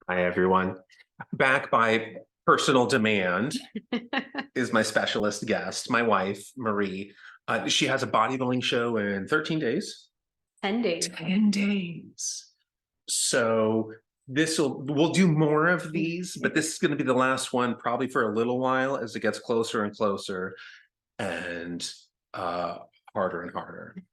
Hi, everyone. Back by personal demand is my specialist guest, my wife, Marie. She has a bodybuilding show in 13 days. 10 days. 10 days. So we'll do more of these, but this is going to be the last one probably for a little while as it gets closer and closer and harder and harder.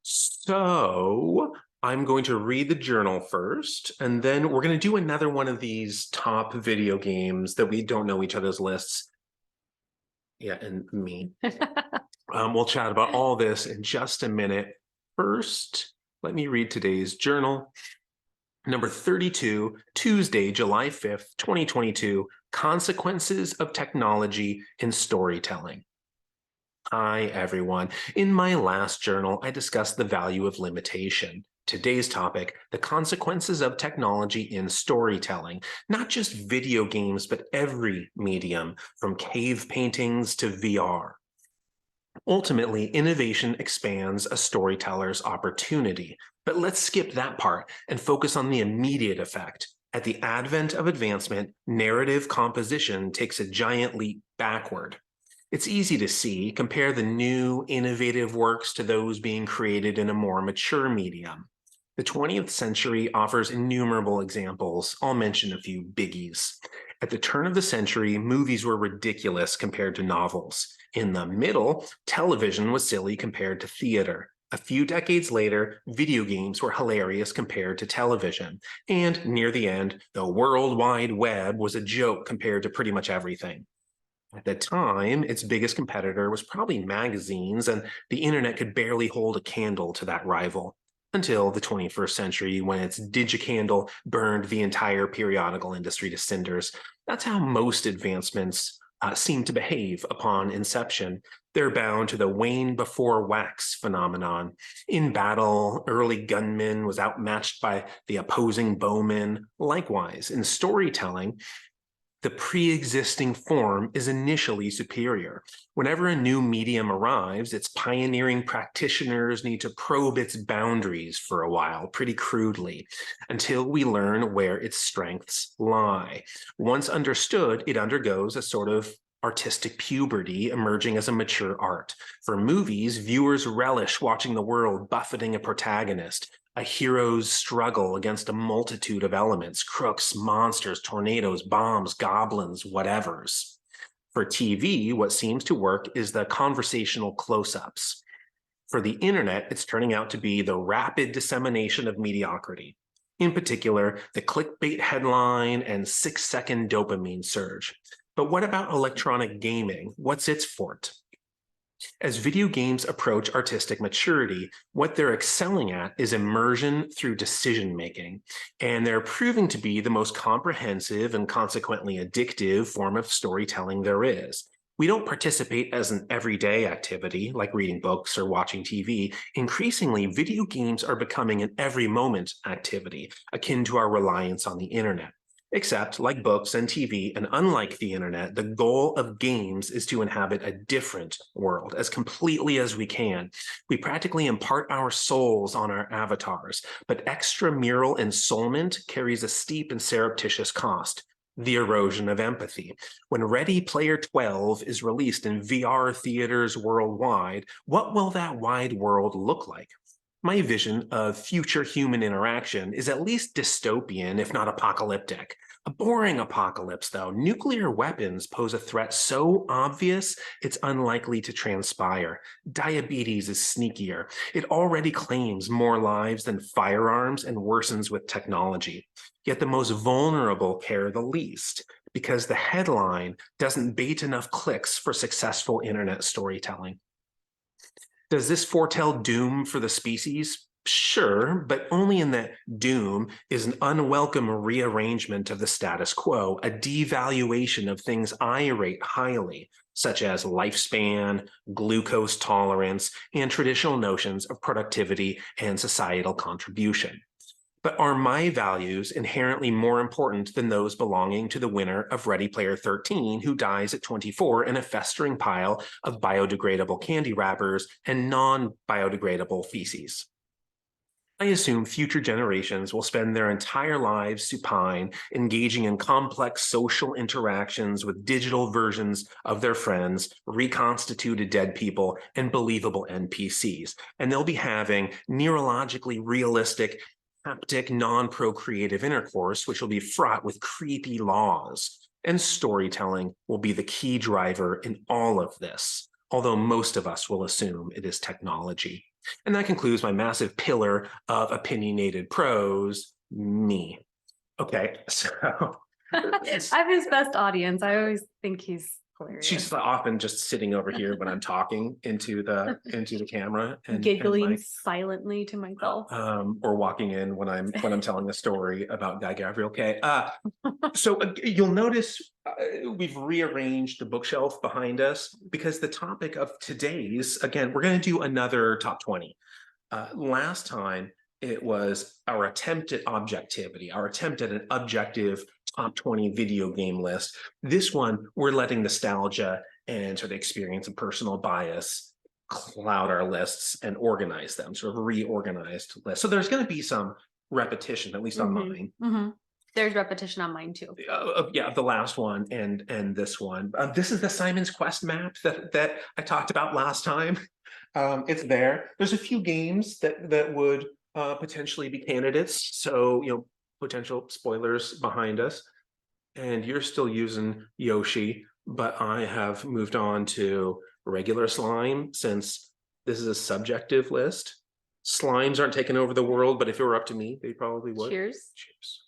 So I'm going to read the journal first, and then we're going to do another one of these top video games that we don't know each other's lists. Yeah, and me. We'll chat about all this in just a minute. First, let me read today's journal. Number 32, Tuesday, July 5th, 2022, Consequences of Technology in Storytelling. Hi, everyone. In my last journal, I discussed the value of limitation. Today's topic, the consequences of technology in storytelling, not just video games, but every medium, from cave paintings to VR. Ultimately, innovation expands a storyteller's opportunity. But let's skip that part and focus on the immediate effect. At the advent of advancement, narrative composition takes a giant leap backward. It's easy to see, compare the new, innovative works to those being created in a more mature medium. The 20th century offers innumerable examples. I'll mention a few biggies. At the turn of the century, movies were ridiculous compared to novels. In the middle, television was silly compared to theater. A few decades later, video games were hilarious compared to television. And near the end, the World Wide Web was a joke compared to pretty much everything. At the time, its biggest competitor was probably magazines, and the internet could barely hold a candle to that rival. Until the 21st century, when its digicandle burned the entire periodical industry to cinders. That's how most advancements seem to behave upon inception. They're bound to the wane before wax phenomenon. In battle, early gunman was outmatched by the opposing bowman. Likewise, in storytelling, the pre-existing form is initially superior. Whenever a new medium arrives, its pioneering practitioners need to probe its boundaries for a while, pretty crudely, until we learn where its strengths lie. Once understood, it undergoes a sort of artistic puberty, emerging as a mature art. For movies, viewers relish watching the world buffeting a protagonist, a hero's struggle against a multitude of elements, crooks, monsters, tornadoes, bombs, goblins, whatevers. For TV, what seems to work is the conversational close-ups. For the internet, it's turning out to be the rapid dissemination of mediocrity. In particular, the clickbait headline and 6-second dopamine surge. But what about electronic gaming? What's its forte? As video games approach artistic maturity, what they're excelling at is immersion through decision-making, and they're proving to be the most comprehensive and consequently addictive form of storytelling there is. We don't participate as an everyday activity, like reading books or watching TV. Increasingly, video games are becoming an every moment activity, akin to our reliance on the internet. Except, like books and TV, and unlike the internet, the goal of games is to inhabit a different world as completely as we can. We practically impart our souls on our avatars, but extramural ensoulment carries a steep and surreptitious cost: the erosion of empathy. When Ready Player 12 is released in VR theaters worldwide, what will that wide world look like? My vision of future human interaction is at least dystopian, if not apocalyptic. A boring apocalypse, though. Nuclear weapons pose a threat so obvious it's unlikely to transpire. Diabetes is sneakier. It already claims more lives than firearms and worsens with technology. Yet the most vulnerable care the least, because the headline doesn't bait enough clicks for successful internet storytelling. Does this foretell doom for the species? Sure, but only in that doom is an unwelcome rearrangement of the status quo, a devaluation of things I rate highly, such as lifespan, glucose tolerance, and traditional notions of productivity and societal contribution. But are my values inherently more important than those belonging to the winner of Ready Player 13, who dies at 24 in a festering pile of biodegradable candy wrappers and non-biodegradable feces? I assume future generations will spend their entire lives supine, engaging in complex social interactions with digital versions of their friends, reconstituted dead people, and believable NPCs. And they'll be having neurologically realistic, haptic, non-procreative intercourse, which will be fraught with creepy laws. And storytelling will be the key driver in all of this, although most of us will assume it is technology. And that concludes my massive pillar of opinionated prose, me. Okay, so I'm his best audience. I always think he's hilarious. she's often just sitting over here when I'm talking into the camera and giggling silently to myself. Or walking in when I'm telling a story about Guy Gavriel. Okay, so you'll notice we've rearranged the bookshelf behind us because the topic of today's, again, we're going to do another top 20. Last time it was our attempt at objectivity, our attempt at an objective top 20 video game list. This one, we're letting nostalgia and sort of experience and personal bias cloud our lists and organize them, sort of reorganized lists. So there's going to be some repetition, at least on mine. There's repetition on mine too. Yeah, the last one and this one. This is the Simon's Quest map that I talked about last time. It's there. There's a few games that would potentially be candidates. So, you know, potential spoilers behind us. And you're still using Yoshi, but I have moved on to regular slime since this is a subjective list. Slimes aren't taking over the world, but if it were up to me, they probably would. Cheers. Cheers.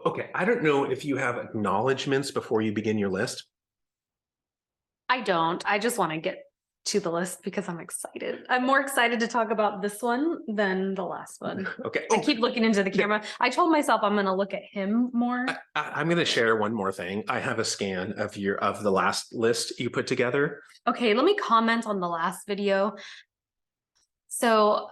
Okay, I don't know if you have acknowledgements before you begin your list. I don't. I just want to get to the list because I'm excited. I'm more excited to talk about this one than the last one. Okay. I keep looking into the camera. I told myself I'm going to look at him more. I'm going to share one more thing. I have a scan of the last list you put together. Okay, let me comment on the last video. So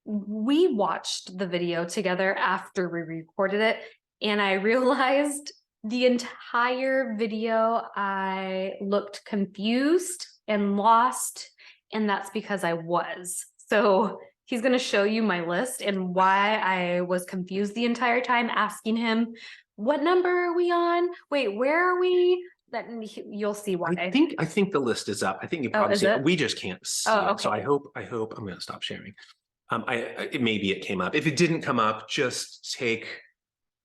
we watched the video together after we recorded it, and I realized the entire video I looked confused and lost, and that's because I was. So he's going to show you my list and why I was confused the entire time, asking him, what number are we on? Wait, where are we? That you'll see why. I think the list is up. I think you probably see it. We just can't see it. So I hope I'm going to stop sharing. Maybe it came up. If it didn't come up, just take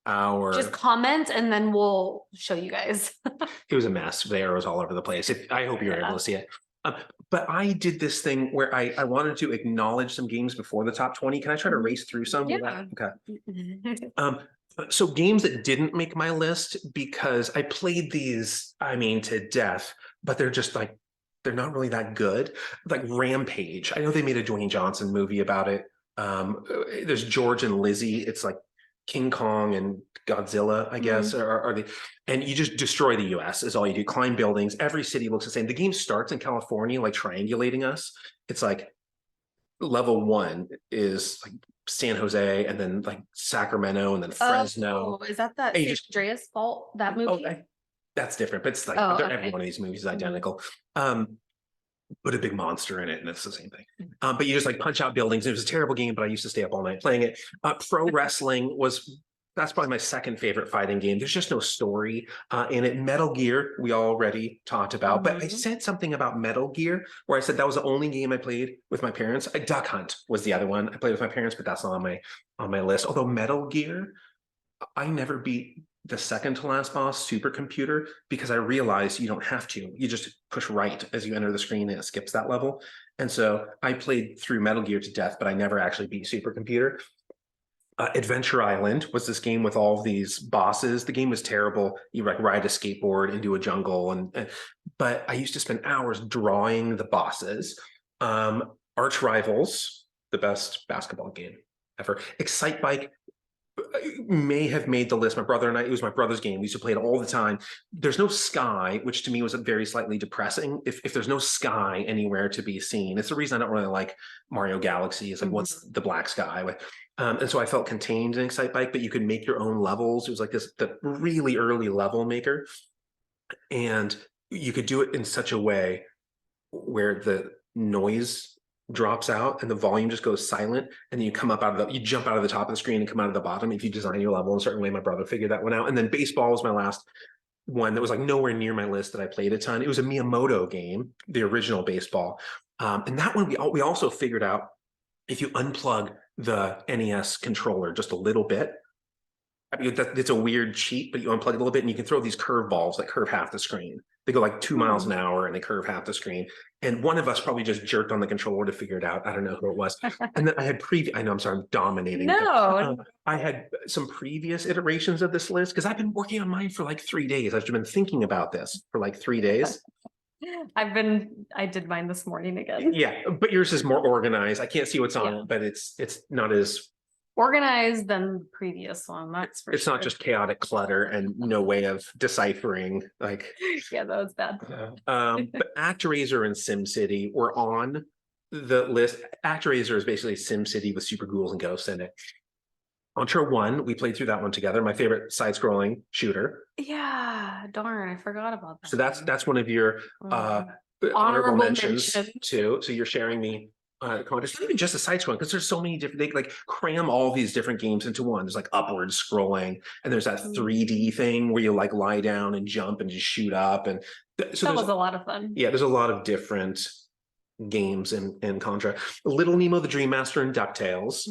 just comment and then we'll show you guys. It was a mess. The arrows all over the place. I hope you're able to see it. But I did this thing where I wanted to acknowledge some games before the top 20. Can I try to race through some? Yeah. Okay. So games that didn't make my list because I played these, I mean, to death, but they're just like, they're not really that good. Like Rampage. I know they made a Dwayne Johnson movie about it. There's George and Lizzie. It's like King Kong and Godzilla, I guess, are the, and you just destroy the US is all you do. Climb buildings. Every city looks the same. The game starts in California, like triangulating us. It's like level 1 is like San Jose, and then like Sacramento, and then Fresno. Oh, is that San Andreas Fault, that movie? That's different, but it's like every one of these movies is identical. Put a big monster in it and it's the same thing. But you just like punch out buildings. It was a terrible game, but I used to stay up all night playing it. Pro wrestling that's probably my second favorite fighting game. There's just no story in it. Metal Gear, we already talked about, but I said something about Metal Gear where I said that was the only game I played with my parents. Duck Hunt was the other one I played with my parents, but that's not on my list. Although Metal Gear, I never beat the second to last boss, Supercomputer, because I realized you don't have to. You just push right as you enter the screen and it skips that level. And so I played through Metal Gear to death, but I never actually beat Supercomputer. Adventure Island was this game with all of these bosses. The game was terrible. You like ride a skateboard into a jungle, but I used to spend hours drawing the bosses. Arch Rivals, the best basketball game ever. Excite Bike may have made the list. My brother and I, it was my brother's game. We used to play it all the time. There's no sky, which to me was very slightly depressing. If there's no sky anywhere to be seen, it's the reason I don't really like Mario Galaxy. It's like, what's the black sky with? And so I felt contained in Excite Bike, but you could make your own levels. It was like the really early level maker. And you could do it in such a way where the noise drops out and the volume just goes silent, and then you come up out of you jump out of the top of the screen and come out of the bottom if you design your level in a certain way. My brother figured that one out. And then baseball was my last one that was like nowhere near my list that I played a ton. It was a Miyamoto game, the original baseball. And that one we also figured out, if you unplug the NES controller just a little bit, I mean, it's a weird cheat, but you unplug it a little bit and you can throw these curve balls that curve half the screen. They go like 2 miles an hour and they curve half the screen. And one of us probably just jerked on the controller to figure it out. I don't know who it was. And then I had I know, I'm sorry, I'm dominating. No. I had some previous iterations of this list because I've been working on mine for like 3 days. I've been thinking about this for like 3 days. I did mine this morning again. Yeah, but yours is more organized. I can't see what's on it, but it's not as organized than the previous one. That's for it's sure. not just chaotic clutter and no way of deciphering. Like, yeah, that was bad. But ActRaiser and SimCity were on the list. ActRaiser is basically SimCity with super ghouls and ghosts in it. Contra 1, we played through that one together. My favorite side-scrolling shooter. Yeah, darn, I forgot about that. So that's one of your honorable mentions too. So you're sharing me it's not even just a side scrolling, because there's so many different, they like cram all these different games into one. There's like upward scrolling, and there's that 3D thing where you like lie down and jump and just shoot up. And so that was a lot of fun. Yeah, there's a lot of different games in Contra. Little Nemo the Dream Master and DuckTales.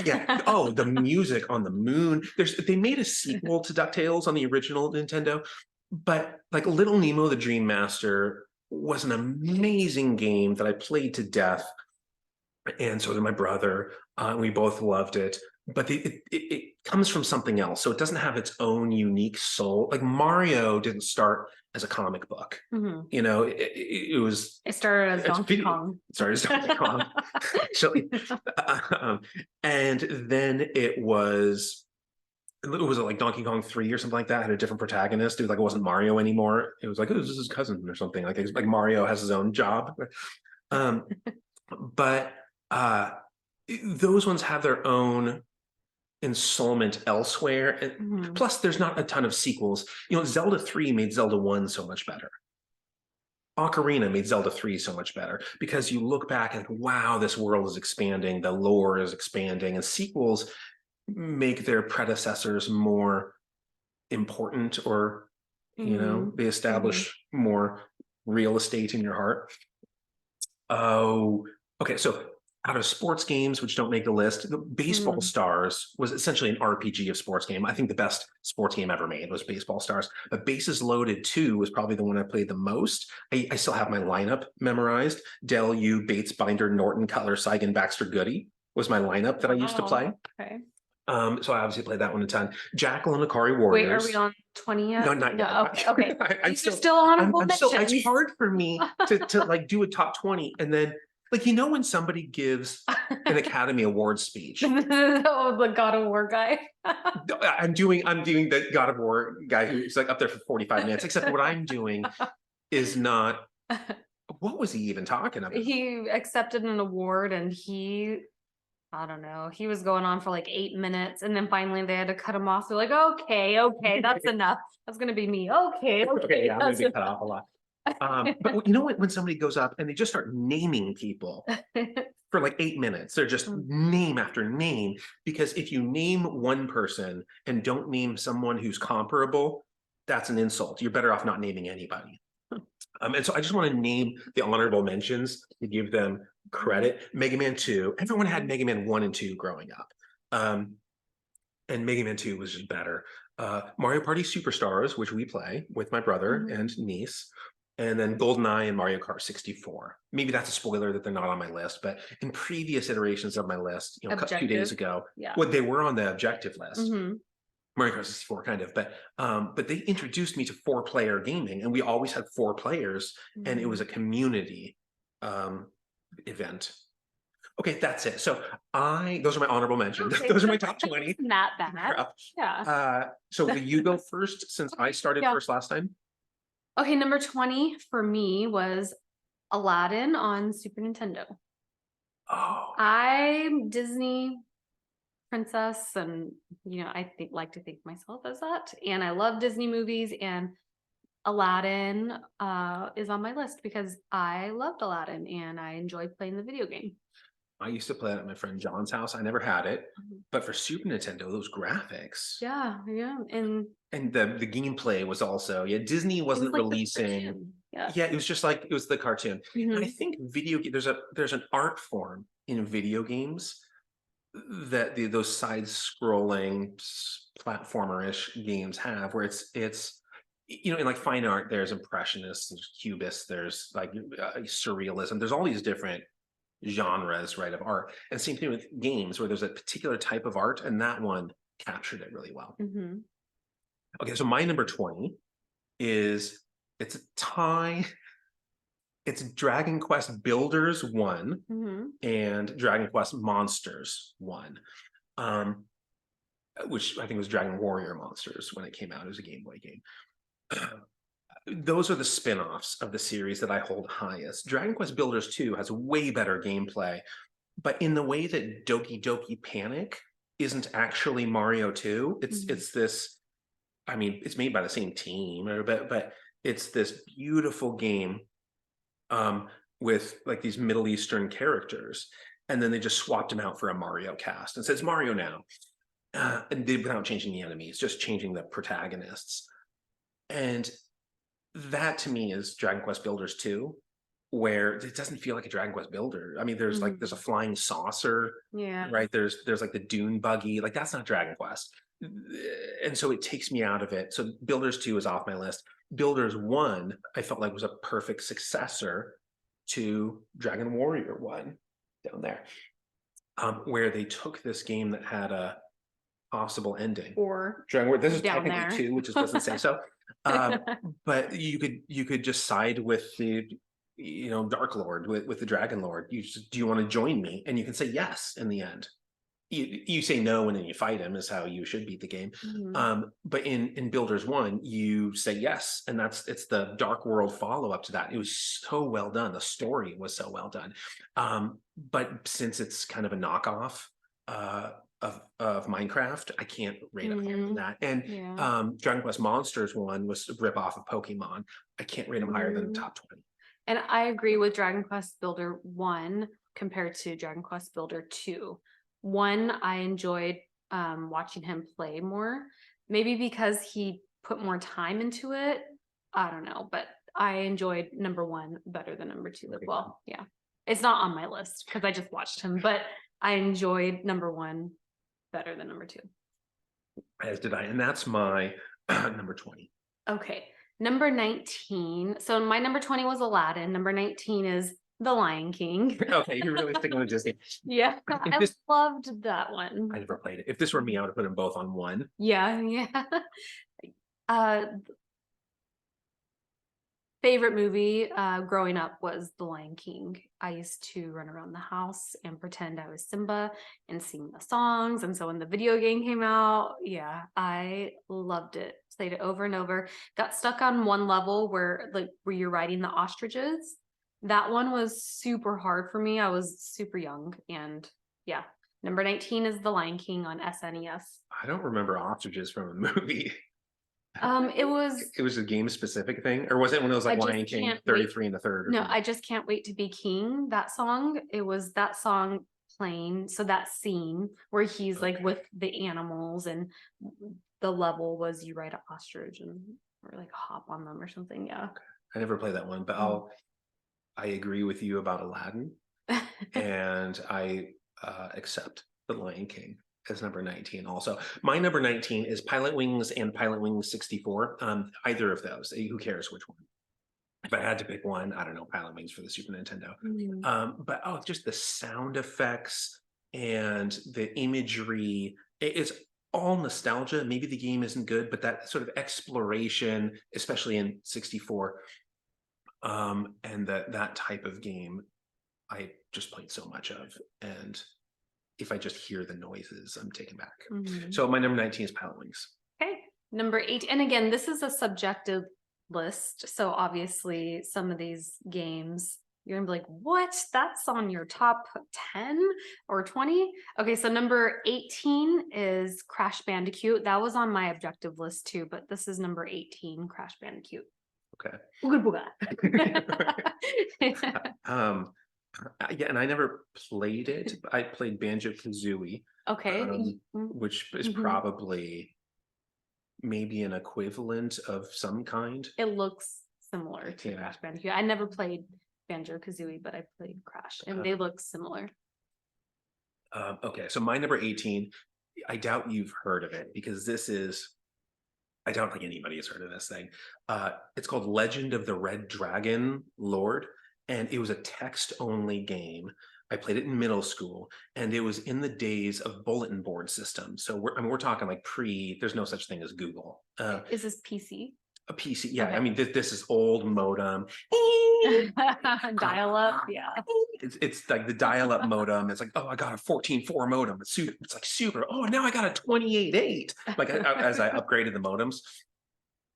Yeah. Oh, the music on the moon. They made a sequel to DuckTales on the original Nintendo, but like Little Nemo the Dream Master was an amazing game that I played to death, and so did my brother. We both loved it, but it comes from something else, so it doesn't have its own unique soul. Like Mario didn't start as a comic book. You know, it started as Donkey Kong. It started as Donkey Kong. And then it was like Donkey Kong 3 or something like that, had a different protagonist. It was like, it wasn't Mario anymore. It was like, oh, this is his cousin or something. Like Mario has his own job. But those ones have their own installment elsewhere. And plus, there's not a ton of sequels. You know, Zelda 3 made Zelda 1 so much better. Ocarina made Zelda 3 so much better, because you look back and wow, this world is expanding, the lore is expanding, and sequels make their predecessors more important, or you know, they establish more real estate in your heart. Oh, okay. So out of sports games which don't make the list, the Baseball Stars was essentially an RPG of sports game. I think the best sports game ever made was Baseball Stars. But Bases Loaded 2 was probably the one I played the most. I still have my lineup memorized. Dell, you, Bates, Binder, Norton, Cutler, Seigan, Baxter, Goody was my lineup that I used to play. Okay. So I obviously played that one a ton. Jackal and Akari Warriors. Wait, are we on 20 yet? No, not yet. No, okay. I'm still on. It's hard for me to like do a top 20 and then, like, you know, when somebody gives an Academy Award speech. Oh, the God of War guy. I'm doing the God of War guy who's like up there for 45 minutes, except what I'm doing is not. What was he even talking about? He accepted an award and I don't know, he was going on for like 8 minutes, and then finally they had to cut him off. They're like, okay, that's enough. That's gonna be me. Okay, yeah, I'm gonna be cut off a lot. But you know what, when somebody goes up and they just start naming people for like 8 minutes, they're just name after name, because if you name one person and don't name someone who's comparable, that's an insult. You're better off not naming anybody. And so I just want to name the honorable mentions to give them credit. Mega Man 2, everyone had Mega Man 1 and 2 growing up. And Mega Man 2 was just better. Mario Party Superstars, which we play with my brother and niece. And then GoldenEye and Mario Kart 64. Maybe that's a spoiler that they're not on my list, but in previous iterations of my list, you know, a few days ago, they were on the objective list. Mario Kart 64 kind of, but they introduced me to 4-player gaming, and we always had 4 players, and it was a community event. Okay, that's it. So those are my honorable mentions. Okay. Those are my top 20. Not bad. Yeah. So will you go first, since I started first last time? Okay, number 20 for me was Aladdin on Super Nintendo. Oh. I'm Disney princess, and you know, I like to think myself as that, and I love Disney movies, and Aladdin is on my list because I loved Aladdin and I enjoyed playing the video game. I used to play it at my friend John's house. I never had it, Mhm. but for Super Nintendo, those graphics Yeah, and the gameplay was also, yeah, Disney it was wasn't like the releasing. cartoon. Yeah. Yeah, it was just like it was the cartoon. And I Mhm. think there's an art form in video games that those side scrolling platformer-ish games have where it's in like fine art, there's impressionists, there's cubists, there's like surrealism, there's all these different genres, right, of art. And same thing with games where there's a particular type of art, and that one captured it really well. Mhm. Okay, so my number 20 is, it's a tie. It's Dragon Quest Builders 1 Mhm. and Dragon Quest Monsters 1. Um, which I think was Dragon Warrior Monsters when it came out. It was a Game Boy game. Those are the spin-offs of the series that I hold highest. Dragon Quest Builders 2 has way better gameplay, but in the way that Doki Doki Panic isn't actually Mario 2, Mhm. it's this, I mean, it's made by the same team, but it's this beautiful game um, with like these Middle Eastern characters. And then they just swapped them out for a Mario cast and says Mario now. And did without changing the enemies, just changing the protagonists. And that to me is Dragon Quest Builders 2, where it doesn't feel like a Dragon Quest Builder. I mean, there's a Mhm. flying saucer, Yeah. right? There's like the dune buggy, like that's not Dragon Quest. And so it takes me out of it. So Builders 2 is off my list. Builders 1, I felt like was a perfect successor to Dragon Warrior 1 down there. Where they took this game that had a possible ending. Or Dragon Warrior, this is down technically there. 2, which just doesn't say so. But you could just side with the Dark Lord, with the Dragon Lord. Do you want to join me? And you can say yes in the end. You say no and then you fight him is how you should beat the game. Mhm. But in Builders 1, you say yes, and it's the Dark World follow-up to that. It was so well done. The story was so well done. But since it's kind of a knockoff uh, of Minecraft, I can't rate it higher than Mhm. that. And Yeah. Dragon Quest Monsters 1 was a rip off of Pokemon. I can't rate them higher than the Mhm. top 20. And I agree with Dragon Quest Builder 1 compared to Dragon Quest Builder 2. 1, I enjoyed watching him play more, maybe because he put more time into it. I don't know, but I enjoyed number 1 better than number 2 as Okay. well. Yeah. It's not on my list because I just watched him, but I enjoyed number 1 better than number 2. As did I, and that's my number 20. Okay. Number 19. So my number 20 was Aladdin. Number 19 is The Lion King. Okay, you're really sticking with Disney. Yeah, If I this, loved that one. I never played it. If this were me, I would have put them both on one. Yeah, yeah. Uh, Favorite movie growing up was The Lion King. I used to run around the house and pretend I was Simba and sing the songs. And so when the video game came out, yeah, I loved it. Played it over and over. Got stuck on one level where you're riding the ostriches. That one was super hard for me. I was super young, and yeah. Number 19 is The Lion King on SNES. I don't remember ostriches from a movie. It was It was a game specific thing, or was it when it was I like just Lion King can't wait. 33 and the third? Or No, something? I just can't wait to be king. That song. It was that song playing. So that scene where he's like Okay. with the animals, and the level was you ride an ostrich and or like hop on them or something. Yeah. I never played that one, but I agree with you about Aladdin, and I accept The Lion King as number 19 also. My number 19 is Pilot Wings and Pilot Wings 64. Either of those. Who cares which one? If I had to pick one, I don't know, Pilot Wings for the Super Nintendo. Mhm. But just the sound effects and the imagery, it's all nostalgia. Maybe the game isn't good, but that sort of exploration, especially in 64, and that type of game, I just played so much of. And if I just hear the noises, I'm taken back. Mhm. So my number 19 is Pilot Wings. Okay. Number 8. And again, this is a subjective list. So obviously some of these games you're gonna be like, what? That's on your top 10 or 20? Okay, so number 18 is Crash Bandicoot. That was on my objective list too, but this is number 18, Crash Bandicoot. Okay. Ooga Yeah, and I never played it. But I played Banjo-Kazooie, Okay. which is Mhm. probably maybe an equivalent of some kind. It looks similar to Yeah. Crash Bandicoot. I never played Banjo-Kazooie, but I played Crash, and they look similar. Okay, so my number 18, I doubt you've heard of it because I don't think anybody has heard of this thing. It's called Legend of the Red Dragon Lord, and it was a text-only game. I played it in middle school, and it was in the days of bulletin board systems. So we're talking like there's no such thing as Google. Is this PC? A PC, yeah. I Okay. mean, this is old modem. Dial up, yeah. It's like the dial-up modem. It's like, oh, I got a 14.4 modem. It's like super. Oh, now I got a 28.8. Like as I upgraded the modems,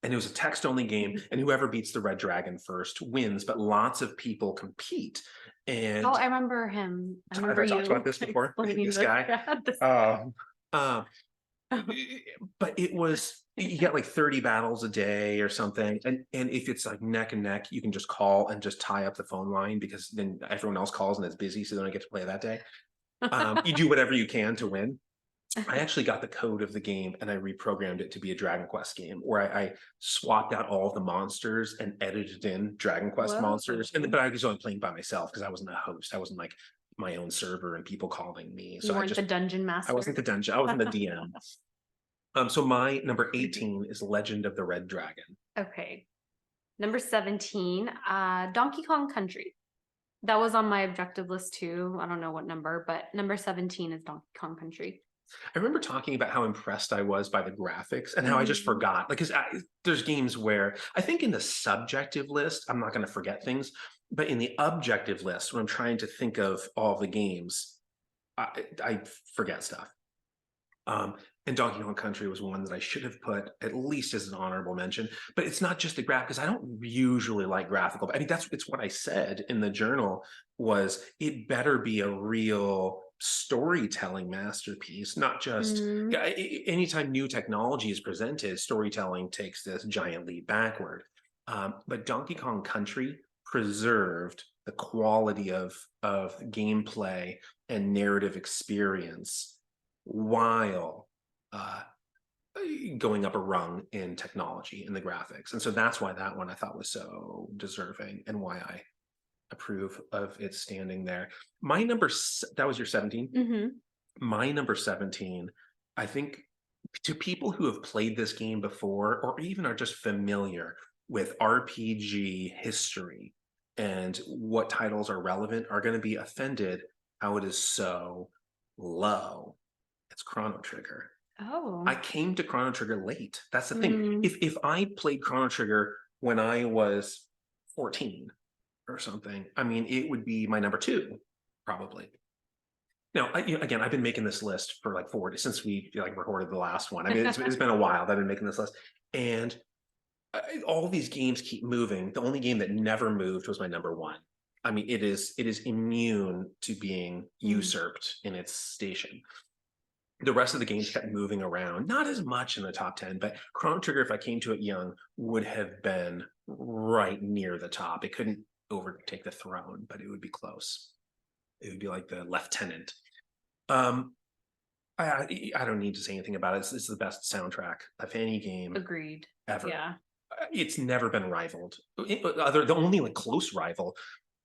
and it was a text-only game, and whoever beats the red dragon first wins. But lots of people compete, and Oh, I remember him. I have remember I talked you about this before? explaining This this. guy. This Uh, but it was you get like 30 battles a day or something, and if it's like neck and neck, you can just call and just tie up the phone line because then everyone else calls and it's busy, so then I get to play that day. You do whatever you can to win. I actually got the code of the game and I reprogrammed it to be a Dragon Quest game where I swapped out all of the monsters and edited in Dragon Quest Whoa. monsters. But I was only playing by myself because I wasn't a host. I wasn't like my own server and people calling me. So You weren't the dungeon master. I wasn't the dungeon. I wasn't the DM. So my number 18 is Legend of the Red Dragon. Okay. Number 17, Donkey Kong Country. That was on my objective list too. I don't know what number, but number 17 is Donkey Kong Country. I remember talking about how impressed I was by the graphics and how I just forgot. Like, because there's games where I think in the subjective list, I'm not going to forget things, but in the objective list, when I'm trying to think of all the games, I forget stuff. And Donkey Kong Country was one that I should have put at least as an honorable mention. But it's not just the graph because I don't usually like graphical. I mean, it's what I said in the journal was it better be a real storytelling masterpiece, not just anytime new technology is presented, storytelling takes this giant leap backward. But Donkey Kong Country preserved the quality of gameplay and narrative experience while going up a rung in technology in the graphics. And so that's why that one I thought was so deserving and why I approve of it standing there. My number, that was your 17? My number 17, I think to people who have played this game before or even are just familiar with RPG history and what titles are relevant are going to be offended how it is so low. It's Chrono Trigger. Oh. I came to Chrono Trigger late. That's the thing. If I played Chrono Trigger when I was 14 or something, I mean, it would be my number 2, probably. Now, again, I've been making this list for like 40 since we recorded the last one. I mean, it's been a while that I've been making this list, and all these games keep moving. The only game that never moved was my number 1. I mean, it is immune to being usurped in its station. The rest of the games kept moving around, not as much in the top 10, but Chrono Trigger, if I came to it young, would have been right near the top. It couldn't overtake the throne, but it would be close. It would be like the lieutenant. I don't need to say anything about it. It's the best soundtrack of any game. Agreed. Ever. Yeah. It's never been rivaled. The only like close rival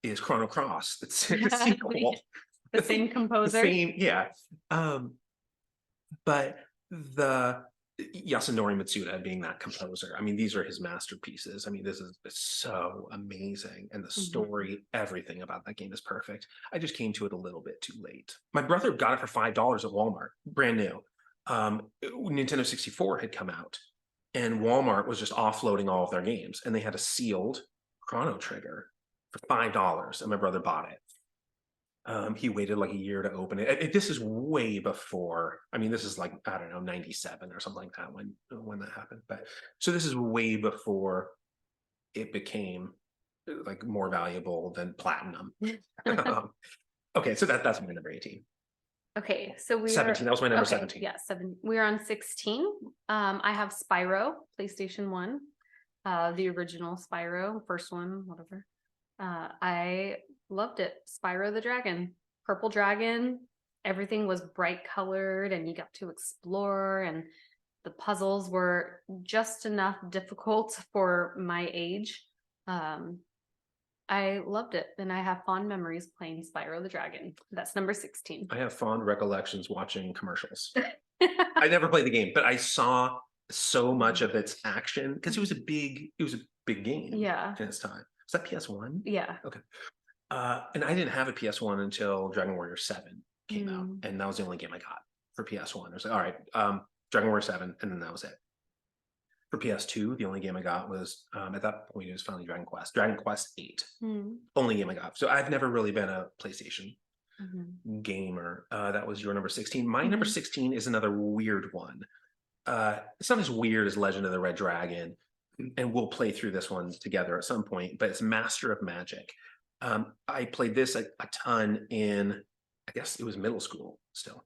is Chrono Cross. It's a sequel. The same composer. The same, yeah. But the Yasunori Mitsuda being that composer, I mean, these are his masterpieces. I mean, this is so amazing. And the story, everything about that game is perfect. I just came to it a little bit too late. My brother got it for $5 at Walmart, brand new. Nintendo 64 had come out and Walmart was just offloading all of their games and they had a sealed Chrono Trigger for $5 and my brother bought it. He waited like a year to open it. This is way before. I mean, this is like, I don't know, 97 or something like that when that happened. But so this is way before it became like more valuable than platinum. Okay, so that's my number 18. Okay, so we 17. That was my number 17. Yeah, 7. We're on 16. I have Spyro, PlayStation 1. the original Spyro, first one, whatever. I loved it. Spyro the Dragon, purple dragon. Everything was bright colored, and you got to explore, and the puzzles were just enough difficult for my age. I loved it, and I have fond memories playing Spyro the Dragon. That's number 16. I have fond recollections watching commercials. I never played the game, but I saw so much of its action because it was a big game Yeah. in its time. Was that PS1? Yeah. Okay. And I didn't have a PS1 until Dragon Warrior 7 came out, and that was the only game I got for PS1. I was like, all right, Dragon Warrior 7, and then that was it. For PS2, the only game I got was at that point it was finally Dragon Quest 8. Only game I got. So I've never really been a PlayStation gamer. That was your number 16. My number 16 is another weird one. It's not as weird as Legend of the Red Dragon, and we'll play through this one together at some point, but it's Master of Magic. I played this a ton in, I guess it was middle school still.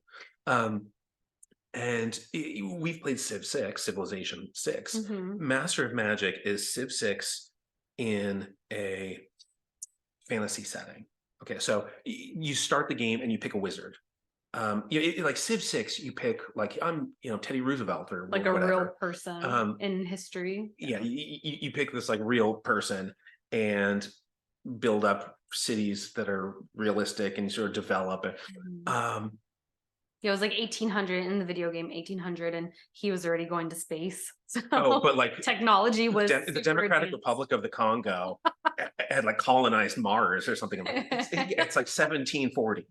And we've played Civ 6, Civilization 6. Master of Magic is Civ 6 in a fantasy setting. Okay, so you start the game and you pick a wizard. Like Civ 6, you pick like Teddy Roosevelt or like whatever. A real person in history. Yeah, you pick this like real person and build up cities that are realistic and sort of develop it. Yeah, it was like 1800 in the video game, 1800, and he was already going to space. So but like technology was the Democratic Republic of the Congo had like colonized Mars or something. It's like 1740.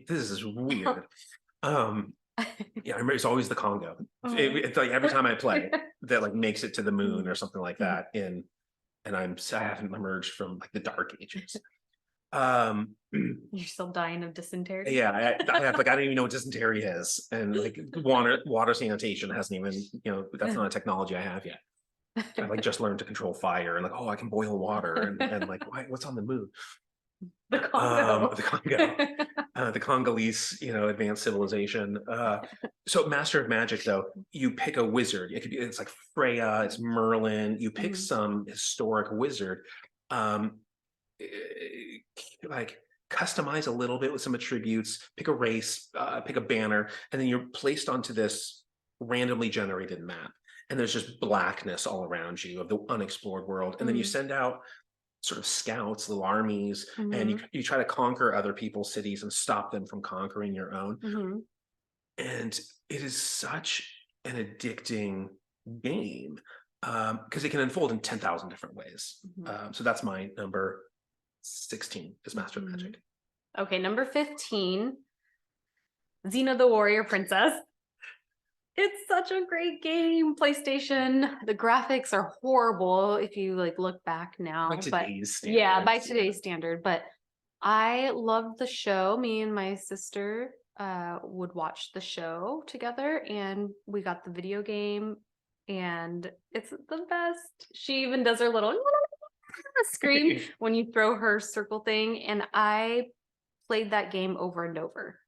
This is weird. Yeah, I remember it's always the Congo. It's like every time I play that like makes it to the moon or something like that. And I haven't emerged from like the dark ages. You're still dying of dysentery. Yeah, I have like I don't even know what dysentery is, and like water sanitation hasn't even that's not a technology I have yet. I like just learned to control fire and like I can boil water and like what's on the moon? The Congo. The Congolese advanced civilization. So Master of Magic though, you pick a wizard. It's like Freya, it's Merlin. You pick some historic wizard. Like customize a little bit with some attributes, pick a race, pick a banner, and then you're placed onto this randomly generated map. And there's just blackness all around you of the unexplored world. And then you send out sort of scouts, little armies, and you try to conquer other people's cities and stop them from conquering your own. And it is such an addicting game because it can unfold in 10,000 different ways. So that's my number 16 is Master of Magic. Okay, number 15, Xena the Warrior Princess. It's such a great game. PlayStation. The graphics are horrible if you like look back now. By today's standards. Yeah, by today's standard. But I loved the show. Me and my sister would watch the show together, and we got the video game, and it's the best. She even does her little scream when you throw her circle thing, and I played that game over and over.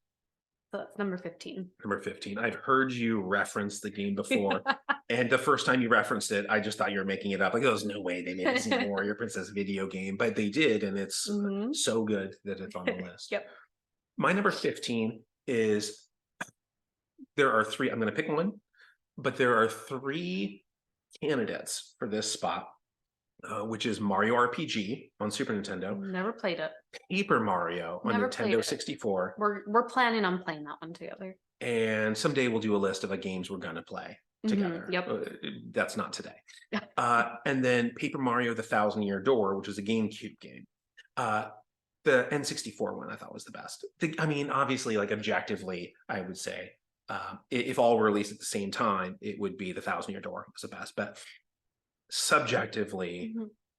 So that's number 15. Number 15. I've heard you reference the game before, and the first time you referenced it, I just thought you were making it up. Like, there's no way they made a Xena Warrior Princess video game, but they did, and it's so good that it's on the list. Yep. My number 15 is there are three. I'm going to pick one, but there are three candidates for this spot. Which is Mario RPG on Super Nintendo. Never played it. Paper Mario on Nintendo 64. We're planning on playing that one together. And someday we'll do a list of the games we're gonna play together. Yep. That's not today. And then Paper Mario: The Thousand Year Door, which is a GameCube game. The N64 one I thought was the best. I mean, obviously, like objectively, I would say if all were released at the same time, it would be The Thousand Year Door was the best. But subjectively,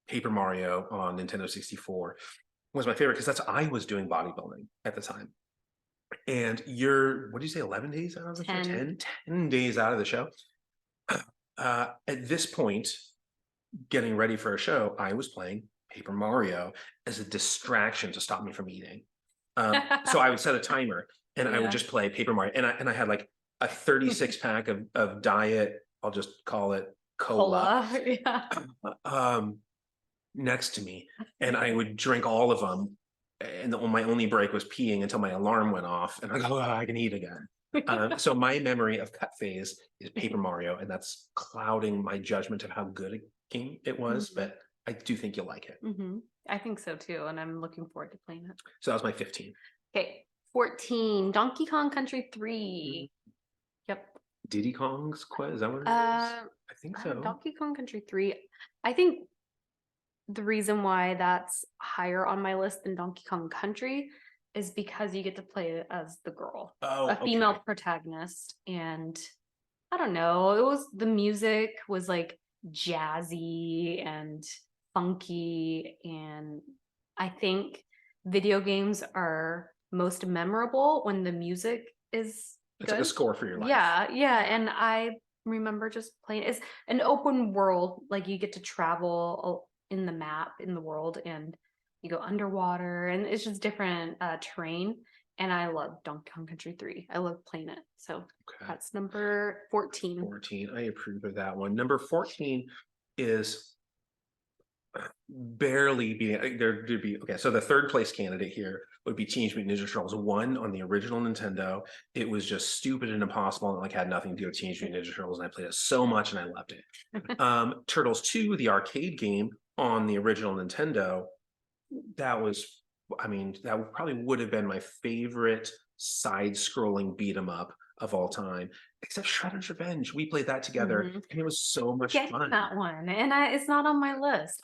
Paper Mario on Nintendo 64 was my favorite because I was doing bodybuilding at the time. And you're, what do you say, 11 days out of the show? 10 days out of the show. At this point, getting ready for a show, I was playing Paper Mario as a distraction to stop me from eating. So I would set a timer and I would just play Paper Mario. And I had like a 36 pack of diet, I'll just call it cola. Yeah. Next to me, and I would drink all of them. And my only break was peeing until my alarm went off, and I go, oh, I can eat again. So my memory of cut phase is Paper Mario, and that's clouding my judgment of how good a game it was. But I do think you'll like it. I think so too, and I'm looking forward to playing it. So that was my 15. Okay, 14, Donkey Kong Country 3. Yep. Diddy Kong's Quest, is that what it is? I think so. Donkey Kong Country 3. I think the reason why that's higher on my list than Donkey Kong Country is because you get to play it as the girl, a female protagonist. And I don't know, the music was like jazzy and funky. And I think video games are most memorable when the music is It's good. like a score for your life. Yeah. And I remember just playing. It's an open world, like you get to travel in the map in the world, and you go underwater, and it's just different terrain. And I love Donkey Kong Country 3. I love playing it. So that's number 14. 14. I approve of that one. Number 14 is barely being there to be okay. So the third place candidate here would be Teenage Mutant Ninja Turtles 1 on the original Nintendo. It was just stupid and impossible, and like had nothing to do with Teenage Mutant Ninja Turtles, and I played it so much and I loved it. Turtles 2, the arcade game on the original Nintendo, that was, I mean, that probably would have been my favorite side-scrolling beat 'em up of all time, except Shredder's Revenge. We played that together, and it was so much fun. That one, and it's not on my list.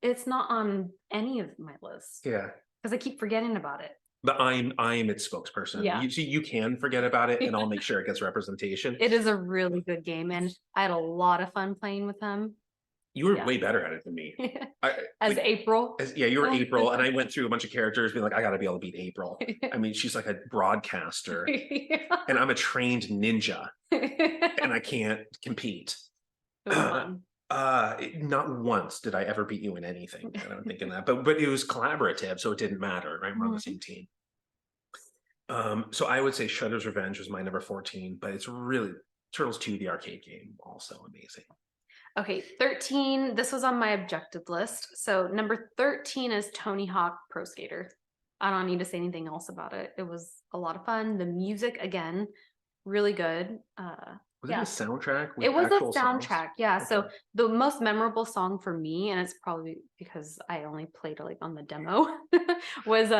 It's not on any of my lists. Yeah, because I keep forgetting about it. But I'm its spokesperson. Yeah. You can forget about it, and I'll make sure it gets representation. It is a really good game, and I had a lot of fun playing with him. You were way better at it than me. April. You were April, and I went through a bunch of characters, being like, I got to be able to beat April. I mean, she's like a broadcaster, and I'm a trained ninja, and I can't compete. It was fun. Not once did I ever beat you in anything. I don't think in that, but it was collaborative, so it didn't matter. Right, we're on the same team. So I would say Shredder's Revenge was my number 14, but it's really Turtles 2, the arcade game, also amazing. Okay, 13. This was on my objective list. So number 13 is Tony Hawk Pro Skater. I don't need to say anything else about it. It was a lot of fun. The music, again, really good. Was it a soundtrack? It was a soundtrack, songs? yeah. Okay. So the most memorable song for me, and it's probably because I only played like on the demo, was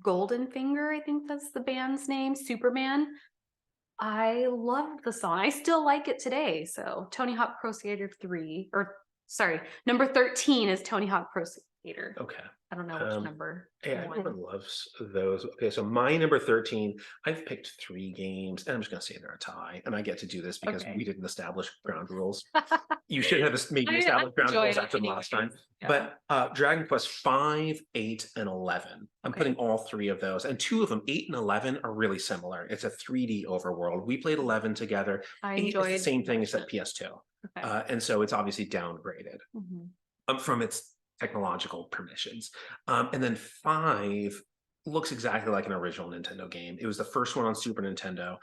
Golden Finger, I think that's the band's name, Superman. I loved the song. I still like it today. So Tony Hawk Pro Skater 3, or sorry, number 13 is Tony Hawk Pro Skater. Okay. I don't know which number. Yeah, everyone loves those. Okay, so my number 13, I've picked 3 games, and I'm just going to say they're a tie, and I get to do this because we didn't establish ground rules. You should have maybe established ground rules after the last time. Yeah. But Dragon Quest 5, 8, and 11. I'm putting all 3 of those, and 2 of them, 8 and 11, are really similar. It's a 3D overworld. We played 11 together. I enjoyed the same thing except PS2. And so it's obviously downgraded from its technological permissions. And then 5 looks exactly like an original Nintendo game. It was the first one on Super Nintendo,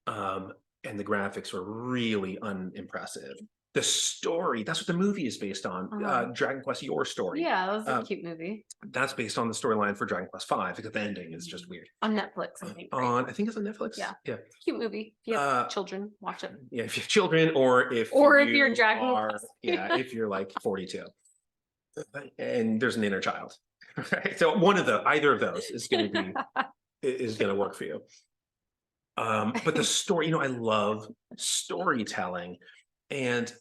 and the graphics were really unimpressive. The story, that's what the movie is based on. Dragon Quest Your Story. Yeah, that was a cute movie. That's based on the storyline for Dragon Quest 5, because the ending is just weird. On Netflix, I think. I think it's on Netflix. Yeah. Cute movie. If you have children, watch it. Yeah, if you have children, or if you're Dragon Quest. Yeah, if you're like 42. And there's an inner child. Right? So either of those is going to work for you. But the story, I love storytelling, and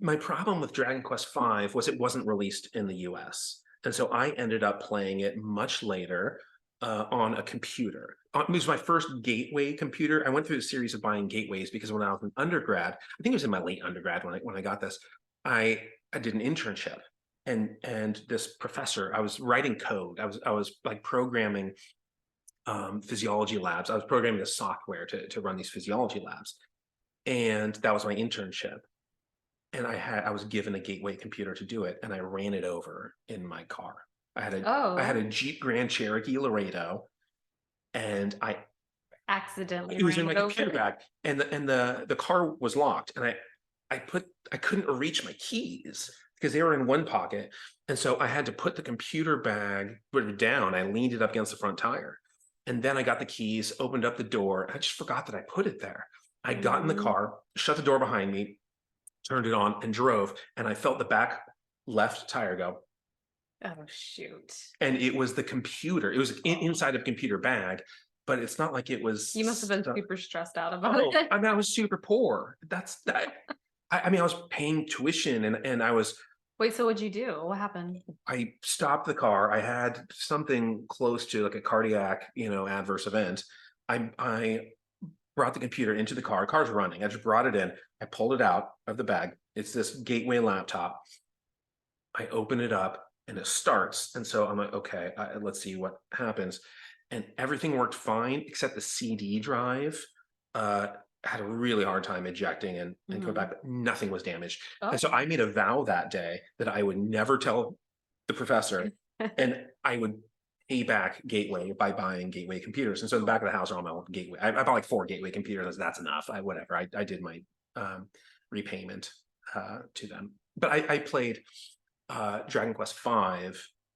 my problem with Dragon Quest V was it wasn't released in the US, and so I ended up playing it much later on a computer. It was my first gateway computer. I went through a series of buying gateways because when I was in undergrad, I think it was in my late undergrad when I got this, I did an internship. And this professor, I was writing code. I was like programming physiology labs. I was programming the software to run these physiology labs, and that was my internship. And I was given a gateway computer to do it, and I ran it over in my car. I had a Jeep Grand Cherokee Laredo, and accidentally it was in my computer bag, and the car was locked, and I couldn't reach my keys because they were in one pocket. And so I had to put the computer bag down. I leaned it up against the front tire. And then I got the keys, opened up the door. I just forgot that I put it there. I got in the car, shut the door behind me, turned it on, and drove. And I felt the back left tire go. Oh, shoot. And it was the computer. It was inside of a computer bag, but it's not like it was. You must have been super stressed out about Oh, it. I mean, I was super poor. That's that. I mean, I was paying tuition, and I was. Wait, so what'd you do? What happened? I stopped the car. I had something close to like a cardiac, adverse event. I brought the computer into the car. Car's running. I just brought it in. I pulled it out of the bag. It's this Gateway laptop. I open it up and it starts. And so I'm like, okay, let's see what happens. And everything worked fine except the CD drive. Had a really hard time ejecting and coming back, but nothing was damaged. Oh. And so I made a vow that day that I would never tell the professor and I would pay back Gateway by buying Gateway computers. And so in the back of the house are all my old Gateway. I bought like 4 Gateway computers. That's enough. Whatever. I did my repayment to them. But I played Dragon Quest V,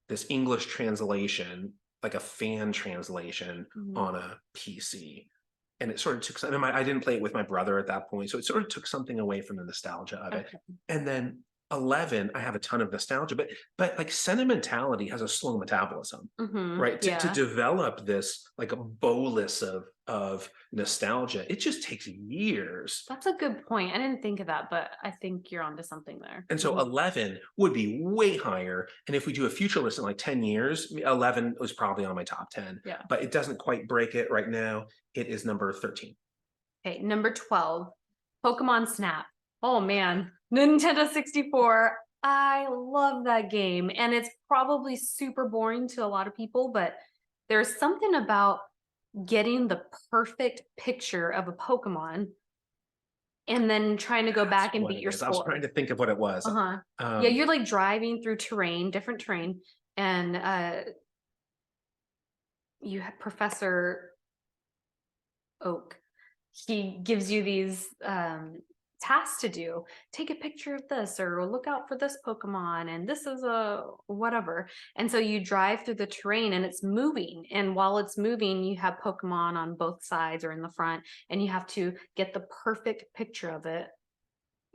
this English translation, like a fan translation on a PC. And it sort of took, I didn't play it with my brother at that point. So it sort of took something away from the nostalgia of it. And then 11, I have a ton of nostalgia, but like sentimentality has a slow metabolism, right? To develop this like a bolus of nostalgia, it just takes years. That's a good point. I didn't think of that, but I think you're onto something there. And so 11 would be way higher. And if we do a future list in like 10 years, 11 was probably on my top 10. Yeah. But it doesn't quite break it right now. It is number 13. Okay, number 12, Pokemon Snap. Oh man, Nintendo 64. I love that game. And it's probably super boring to a lot of people, but there's something about getting the perfect picture of a Pokemon and then trying to go back and beat your score. I was trying to think of what it was. Yeah, you're like driving through different terrain, and you have Professor Oak. He gives you these tasks to do. Take a picture of this, or look out for this Pokemon, and this is a whatever. And so you drive through the terrain and it's moving. And while it's moving, you have Pokemon on both sides or in the front, and you have to get the perfect picture of it.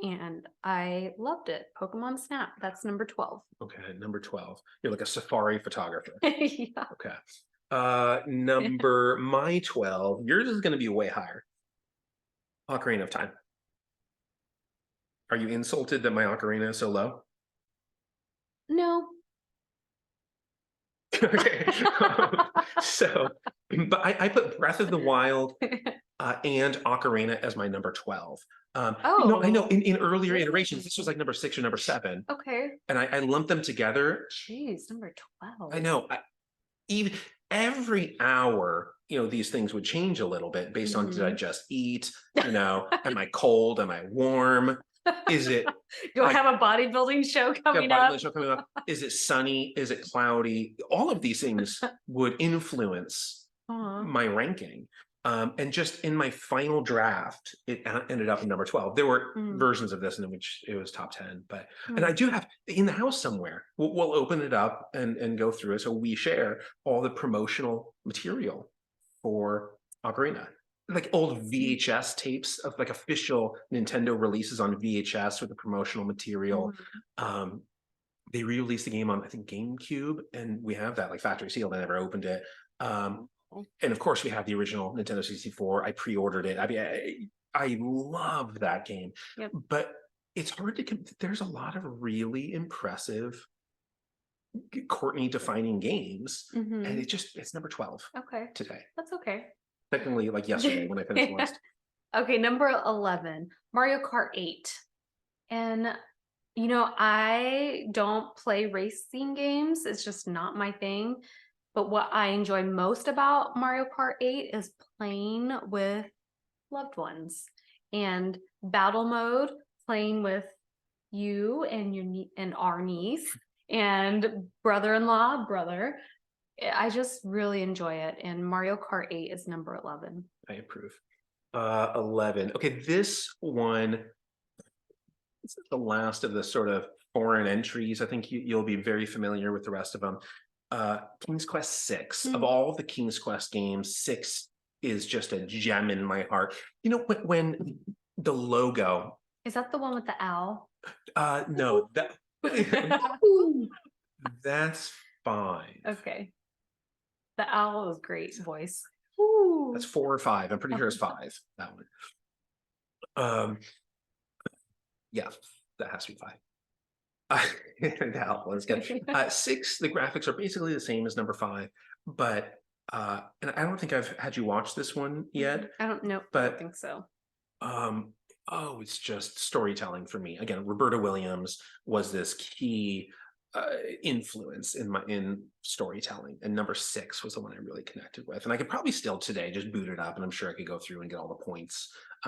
And I loved it. Pokemon Snap. That's number 12. Okay, number 12. You're like a safari photographer. Yeah. Okay. My 12. Yours is going to be way higher. Ocarina of Time. Are you insulted that my Ocarina is so low? No. Okay. So, but I put Breath of the Wild and Ocarina as my number 12. No, I know in earlier iterations, this was like number 6 or number 7. Okay. And I lumped them together. Jeez, number 12. I know. Even every hour, these things would change a little bit based on, did I just eat? Am I cold? Am I warm? Is it do I have a bodybuilding show coming up? Is it sunny? Is it cloudy? All of these things would influence my ranking. And just in my final draft, it ended up in number 12. There were versions of this in which it was top 10, but and I do have in the house somewhere. We'll open it up and go through it. So we share all the promotional material for Ocarina. Like old VHS tapes of like official Nintendo releases on VHS with the promotional material. They re-released the game on, I think, GameCube, and we have that like factory sealed. I never opened it. And of course, we have the original Nintendo 64. I pre-ordered it. I mean, I love that game. Yep. But it's hard to. There's a lot of really impressive Courtney defining games, and it's number 12. Okay. Today. That's okay. Technically, like yesterday when I finished the list. Okay, number 11, Mario Kart 8. And I don't play racing games. It's just not my thing. But what I enjoy most about Mario Kart 8 is playing with loved ones and battle mode, playing with you and our niece and brother-in-law, brother. I just really enjoy it. And Mario Kart 8 is number 11. I approve. 11. Okay, this one, This is the last of the sort of foreign entries. I think you'll be very familiar with the rest of them. King's Quest 6. Of all the King's Quest games, 6 is just a gem in my heart. You know, when the logo. Is that the one with the owl? No, that's fine. Okay. The owl is great voice. That's 4 or 5. I'm pretty sure it's 5. That one. Yeah, that has to be 5. That one's good. 6, the graphics are basically the same as number 5, but and I don't think I've had you watch this one yet. I don't know, but I don't think so. Oh, it's just storytelling for me. Again, Roberta Williams was this key influence in storytelling, and number 6 was the one I really connected with. And I could probably still today just boot it up, and I'm sure I could go through and get all the points.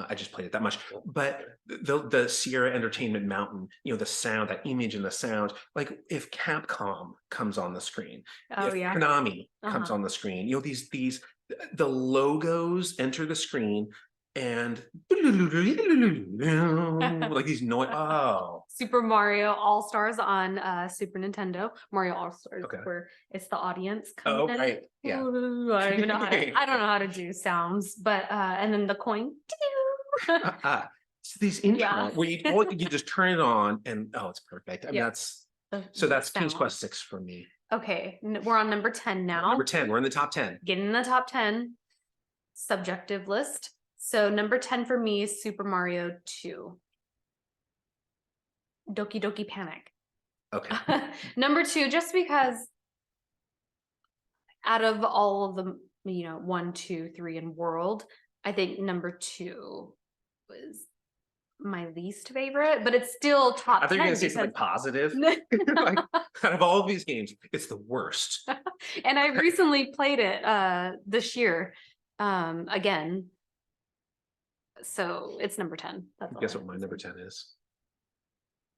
I just played it that much. But the Sierra Entertainment Mountain, you know, the sound, that image and the sound, like if Capcom comes on the screen, if Konami comes on the screen, you know, the logos enter the screen, and like these noise. Oh, Super Mario All Stars on Super Nintendo. Mario All Stars, okay. Where it's the audience Oh, coming in. right. Yeah. I don't even know how to. I don't know how to do sounds, but and then the coin. So these intro where you just turn it on and it's perfect. I mean, that's King's Quest 6 for me. Okay, we're on number 10 now. Number 10. We're in the top 10. Getting in the top 10. Subjective list. So number 10 for me is Super Mario 2. Doki Doki Panic. Okay. Number 2, just because out of all of them, 1, 2, 3 in world, I think number 2 was my least favorite, but it's still top 10. I think you're gonna say something positive. Like, out of all of these games, it's the worst. And I recently played it this year again. So it's number 10. That's Guess what my number 10 is?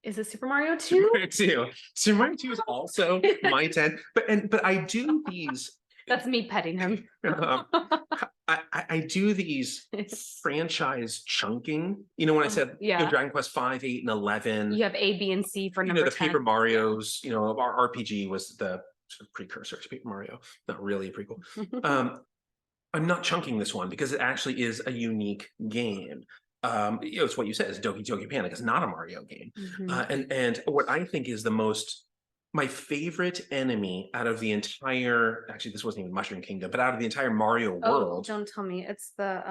Is it Super Mario 2? Super Mario 2. Super Mario 2 is also my 10. But I do these. That's me petting him. I do these franchise chunking. You know, when I said Dragon Quest 5, 8, and 11. You have A, B, and C for number 10. The Paper Marios, our RPG was the sort of precursor to Paper Mario. Not really a prequel. I'm not chunking this one because it actually is a unique game. It's what you said, it's Doki Doki Panic. It's not a Mario game. And what I think is my favorite enemy out of the entire, actually this wasn't even Mushroom Kingdom, but out of the entire Mario world. Don't tell me, it's the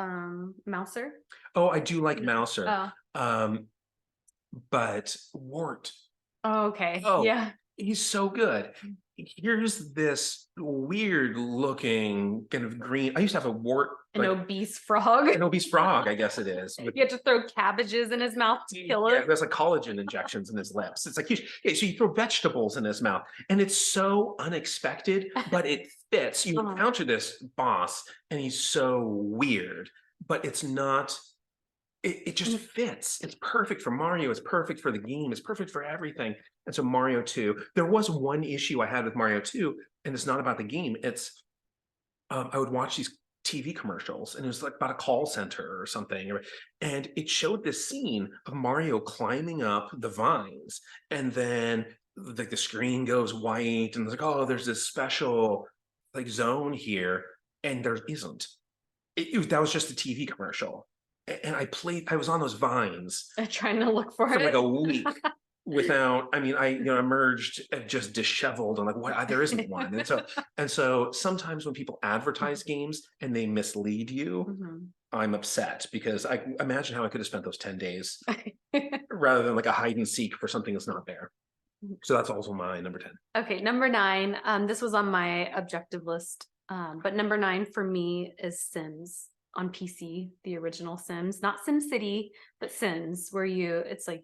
Mouser. Oh, I do like Mouser. But Wart. Oh, okay. Yeah. He's so good. Here's this weird looking kind of green. I used to have a wart. An obese frog. An obese frog, I guess it is. You have to throw cabbages in his mouth to kill it. There's like collagen injections in his lips. It's like, so you throw vegetables in his mouth, and it's so unexpected, but it fits. You encounter this boss, and he's so weird, but it's not. It just fits. It's perfect for Mario. It's perfect for the game. It's perfect for everything. And so Mario 2, there was one issue I had with Mario 2, and it's not about the game. It's I would watch these TV commercials, and it was like about a call center or something. And it showed this scene of Mario climbing up the vines, and then like the screen goes white, and it's like, there's this special like zone here, and there isn't. That was just a TV commercial. And I was on those vines trying to look for it like a week without, I emerged just disheveled and like, what? There isn't one. And so sometimes when people advertise games and they mislead you, I'm upset because I imagine how I could have spent those 10 days rather than like a hide and seek for something that's not there. So that's also my number 10. Okay, number 9. This was on my objective list. But number 9 for me is Sims. On PC, the original Sims, not SimCity, but Sims, where it's like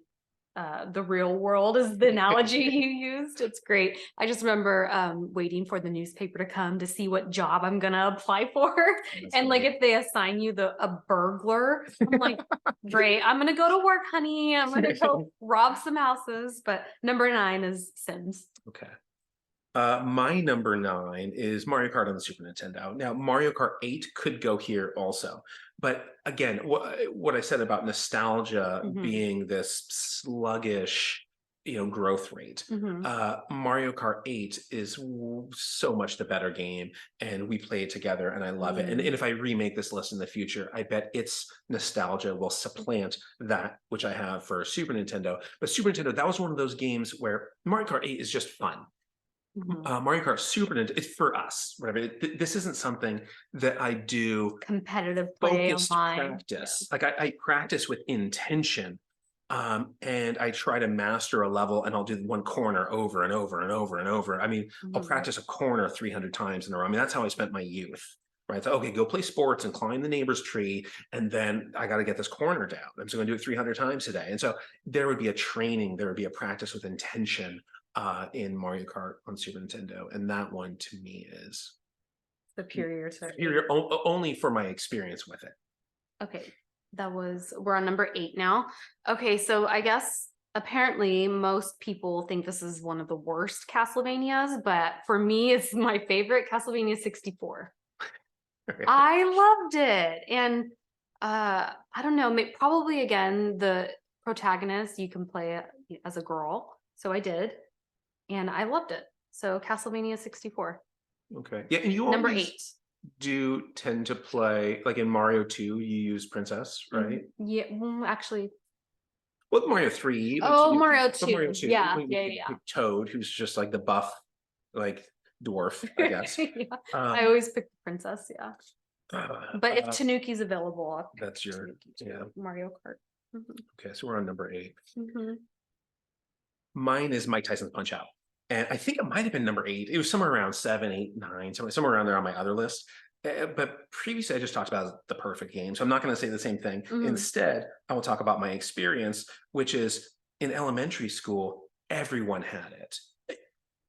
the real world is the analogy you used. It's great. I just remember waiting for the newspaper to come to see what job I'm gonna apply for. And like if they assign you a burglar, I'm like, great, I'm gonna go to work, honey. I'm gonna go rob some houses. But number 9 is Sims. Okay. My number 9 is Mario Kart on the Super Nintendo. Now, Mario Kart 8 could go here also. But again, what I said about nostalgia being this sluggish, growth rate. Mario Kart 8 is so much the better game, and we play it together, and I love it. And if I remake this list in the future, I bet its nostalgia will supplant that which I have for Super Nintendo. But Super Nintendo, that was one of those games where Mario Kart 8 is just fun. Mario Kart Super Nintendo, it's for us, whatever. This isn't something that I do competitive play focused online. practice. Like I practice with intention, and I try to master a level, and I'll do one corner over and over and over and over. I mean, I'll practice a corner 300 times in a row. I mean, that's how I spent my youth. Right. So, okay, go play sports and climb the neighbor's tree. And then I got to get this corner down. I'm just going to do it 300 times today. And so there would be a training, there would be a practice with intention in Mario Kart on Super Nintendo. And that one to me is superior to only for my experience with it. Okay. We're on number 8 now. Okay. So I guess apparently most people think this is one of the worst Castlevanias, but for me, it's my favorite, Castlevania 64. I loved it. And I don't know, probably again, the protagonist, you can play it as a girl. So I did. And I loved it. So Castlevania 64. Okay. Yeah, and you number 8 do tend to play, like in Mario 2, you use Princess, right? Yeah, actually. Well, Mario 3. Mario 2. Mario 2. Yeah. Toad, who's just like the buff, like dwarf, I guess. I always pick the princess, yeah. But if Tanuki's available, that's your Mario Kart. Okay, so we're on number 8. Mine is Mike Tyson's Punch Out. And I think it might have been number 8. It was somewhere around 7, 8, 9, somewhere around there on my other list. But previously, I just talked about the perfect game. So I'm not going to say the same thing. Instead, I will talk about my experience, which is in elementary school, everyone had it.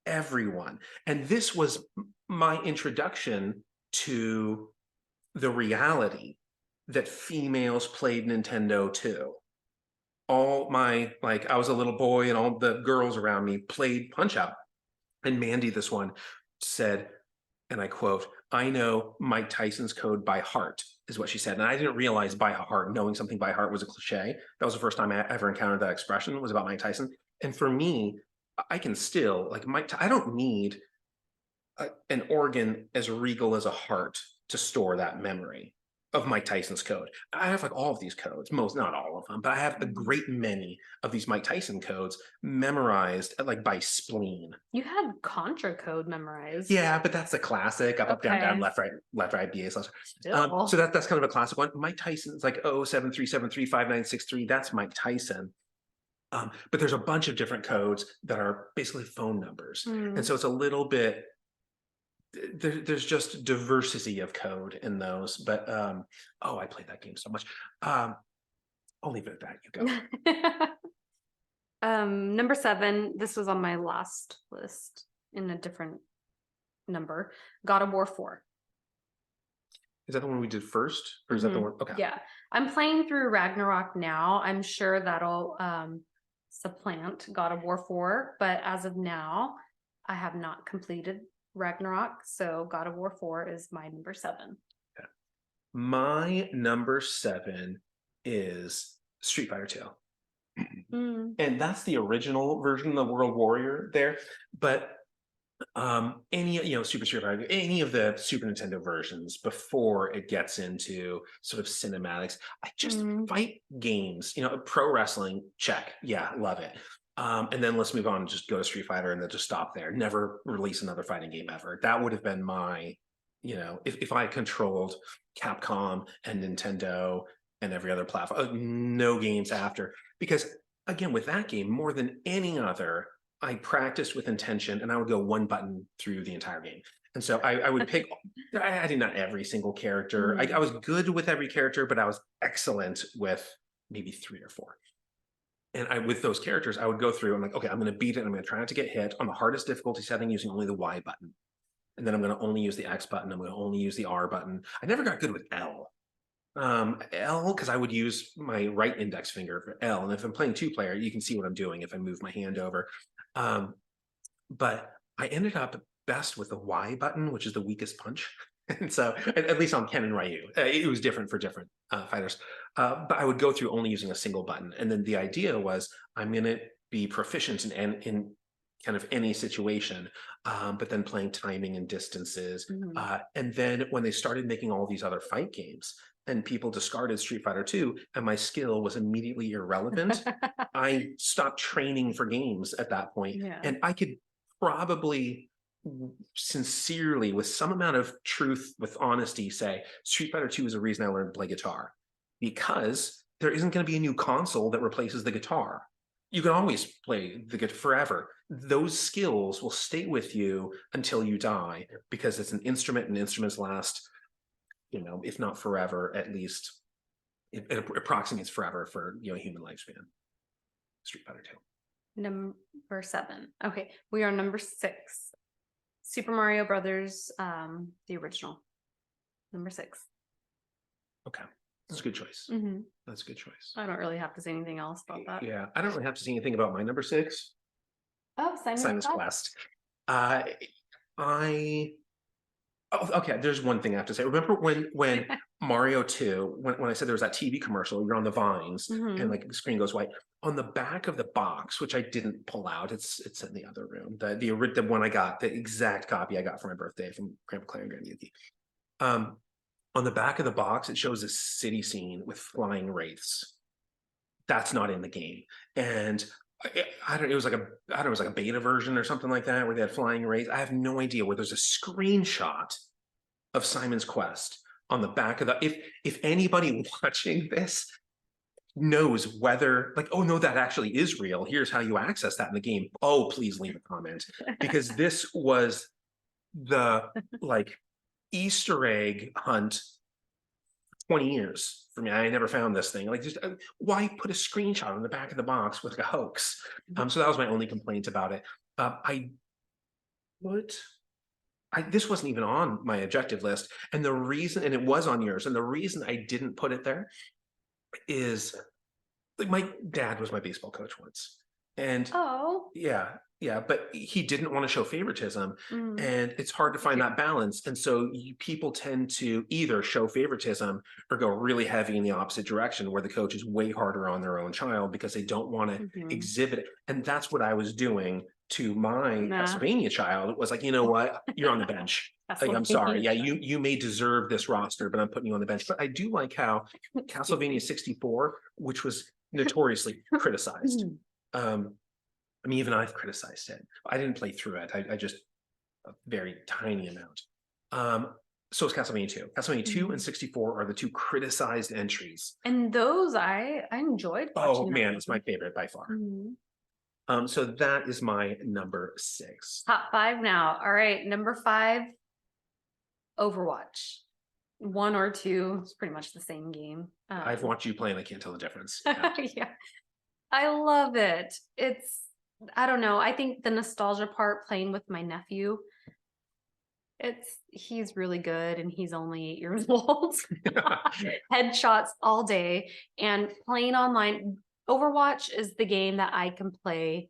Everyone. And this was my introduction to the reality that females played Nintendo too. All my, I was a little boy and all the girls around me played Punch Out. And Mandy, this one, said, and I quote, "I know Mike Tyson's code by heart," is what she said. And I didn't realize by heart, knowing something by heart was a cliche. That was the first time I ever encountered that expression, was about Mike Tyson. And for me, I can still, I don't need an organ as regal as a heart to store that memory of Mike Tyson's code. I have all of these codes, not all of them, but I have a great many of these Mike Tyson codes memorized by spleen. You had Contra code memorized. Yeah, but that's a classic. Up, down, down, left, right, BA slash. So that's kind of a classic one. Mike Tyson's 073735963. That's Mike Tyson. But there's a bunch of different codes that are basically phone numbers. And so it's a little bit, there's just diversity of code in those. But I played that game so much. I'll leave it at that. You go. Number 7, this was on my last list in a different number. God of War 4. Is that the one we did first? Or is that the one? Okay. Yeah. I'm playing through Ragnarok now. I'm sure that'll supplant God of War 4. But as of now, I have not completed Ragnarok, so God of War 4 is my number 7. Okay. My number 7 is Street Fighter 2. And that's the original version of World Warrior there. But any Super Street Fighter, any of the Super Nintendo versions before it gets into sort of cinematics, I just fight games, pro wrestling, check, yeah, love it. And then let's move on and just go to Street Fighter and then just stop there. Never release another fighting game ever. That would have been my, if I controlled Capcom and Nintendo and every other platform, no games after. Because again, with that game, more than any other, I practiced with intention and I would go one button through the entire game. And so I would pick, I did not every single character. I was good with every character, but I was excellent with maybe 3 or 4. And with those characters, I would go through, I'm like, okay, I'm going to beat it. I'm going to try not to get hit on the hardest difficulty setting using only the Y button. And then I'm going to only use the X button. I'm going to only use the R button. I never got good with L. L, because I would use my right index finger for L. And if I'm playing 2-player, you can see what I'm doing if I move my hand over. But I ended up best with the Y button, which is the weakest punch. And so, at least on Ken and Ryu, it was different for different fighters. But I would go through only using a single button. And then the idea was I'm going to be proficient in kind of any situation, but then playing timing and distances. And then when they started making all these other fight games and people discarded Street Fighter 2 and my skill was immediately irrelevant, I stopped training for games at that point. Yeah. And I could probably sincerely, with some amount of truth, with honesty, say Street Fighter 2 is a reason I learned to play guitar, because there isn't going to be a new console that replaces the guitar. You can always play the guitar forever. Those skills will stay with you until you die, because it's an instrument and instruments last, if not forever, at least it approximates forever for, human lifespan. Street Fighter 2. Number 7. Okay, we are number 6. Super Mario Brothers, the original. Number 6. Okay, that's a good choice. That's a good choice. I don't really have to say anything else about that. Yeah, I don't really have to say anything about my number 6. Oh, Simon's Quest. Okay, there's one thing I have to say. Remember when Mario 2, when I said there was that TV commercial, you're on the vines and like the screen goes white. On the back of the box, which I didn't pull out, it's in the other room. The one I got, the exact copy I got for my birthday from Grandpa Claire and Granny Yuki. On the back of the box, it shows a city scene with flying wraiths. That's not in the game. And it was like a beta version or something like that, where they had flying wraiths. I have no idea where there's a screenshot of Simon's Quest on the back of the, if anybody watching this knows whether, like, oh no, that actually is real, here's how you access that in the game, oh, please leave a comment, because this was the like Easter egg hunt 20 years for me. I never found this thing. Like, just why put a screenshot on the back of the box with like a hoax? So that was my only complaint about it. This wasn't even on my objective list, and the reason, and it was on yours, and the reason I didn't put it there is, like, my dad was my baseball coach once, and yeah, but he didn't want to show favoritism, and it's hard to find that balance. And so people tend to either show favoritism or go really heavy in the opposite direction, where the coach is way harder on their own child because they don't want to exhibit it. And that's what I was doing to my Castlevania child. It was like, you know what, you're on the bench. Like, I'm sorry. Yeah, you may deserve this roster, but I'm putting you on the bench. But I do like how Castlevania 64, which was notoriously criticized. I mean, even I've criticized it. I didn't play through it. I just, a very tiny amount. So is Castlevania 2. Castlevania 2 and 64 are the two criticized entries. And those I enjoyed watching. Oh man, it's my favorite by far. So that is my number 6. Top 5 now. All right, number 5, Overwatch. 1 or 2, it's pretty much the same game. I've watched you play and I can't tell the difference. Yeah, I love it. I don't know. I think the nostalgia part, playing with my nephew, he's really good, and he's only 8 years old. Headshots all day, and playing online. Overwatch is the game that I can play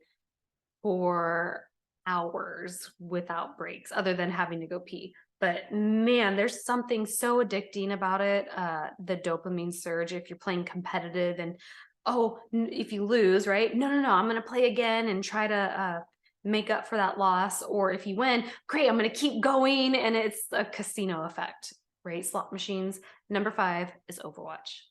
for hours without breaks, other than having to go pee. But man, there's something so addicting about it. The dopamine surge if you're playing competitive, and if you lose, right? No, I'm going to play again and try to make up for that loss. Or if you win, great, I'm going to keep going. And it's a casino effect, right? Slot machines. Number 5 is Overwatch.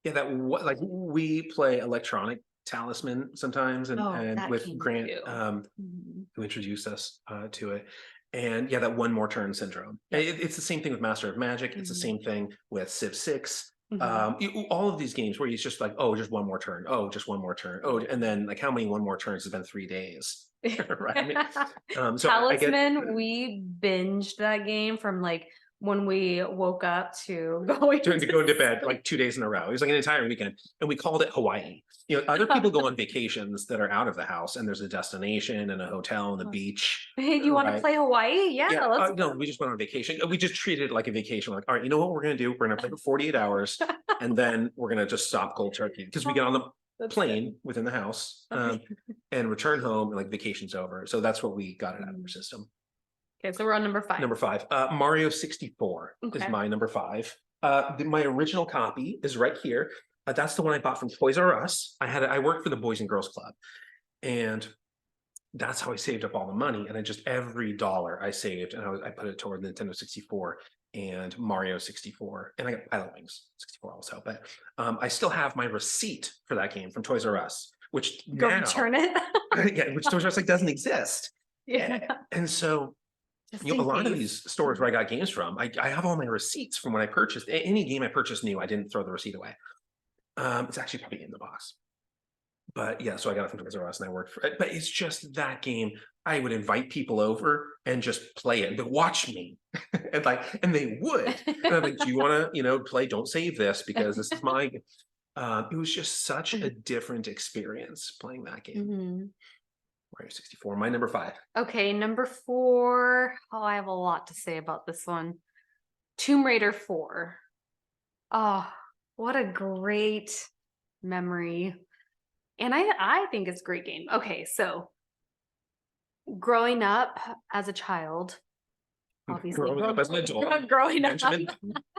Yeah, like we play Electronic Talisman sometimes, and with Grant, who introduced us to it. And yeah, that one more turn syndrome. It's the same thing with Master of Magic. It's the same thing with Civ 6. All of these games where he's just like, oh, just one more turn. Oh, just one more turn. Oh, and then like, how many one more turns has been 3 days? Right. I mean, so Talisman, we binged that game from like when we woke up to going to bed like 2 days in a row. It was like an entire weekend, and we called it Hawaii. Other people go on vacations that are out of the house, and there's a destination and a hotel and the beach. Hey, do you want to play Hawaii? Yeah. No, we just went on vacation. We just treated it like a vacation. Like, all right, you know what we're going to do? We're going to play for 48 hours, and then we're going to just stop cold turkey, because we get on plane within the house, Okay. and return home and like vacation's over. So that's what we got it out of our system. Okay, so we're on number 5. Number 5, Mario 64 is Okay. my number 5. My original copy is right here. That's the one I bought from Toys R Us. I worked for the Boys and Girls Club, and that's how I saved up all the money. And I just every dollar I saved, and I put it toward Nintendo 64 and Mario 64, and I got Pilot Wings 64 also. But I still have my receipt for that game from Toys R Us, which Go now, return it. yeah, which Toys R Us like doesn't exist. Yeah. And so Just a in lot of case. these stores where I got games from, I have all my receipts from when I purchased any game I purchased new. I didn't throw the receipt away. It's actually probably in the box. But yeah, so I got it from Toys R Us and I worked for it. But it's just that game. I would invite people over and just play it and watch me. and they would. And I'm like, do you want to, play? Don't save this because this is my. It was just such a different experience playing that game. Mhm. Mario 64, my number 5. Okay, number 4. Oh, I have a lot to say about this one. Tomb Raider 4. Oh, what a great memory. And I think it's a great game. Okay, so growing up as a child, obviously Growing up as an adult. growing up, Benjamin.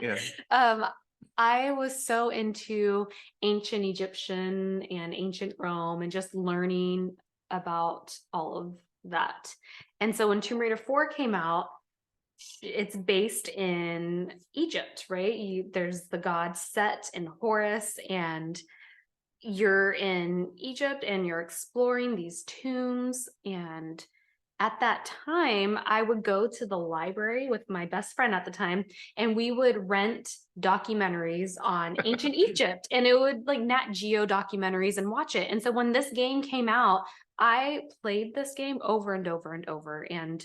Yeah. I was so into ancient Egyptian and ancient Rome and just learning about all of that. And so when Tomb Raider 4 came out, it's based in Egypt, right? There's the god Set and Horus, and you're in Egypt and you're exploring these tombs. And at that time, I would go to the library with my best friend at the time, and we would rent documentaries on ancient Egypt, and it would like Nat Geo documentaries and watch it. And so when this game came out, I played this game over and over and over, and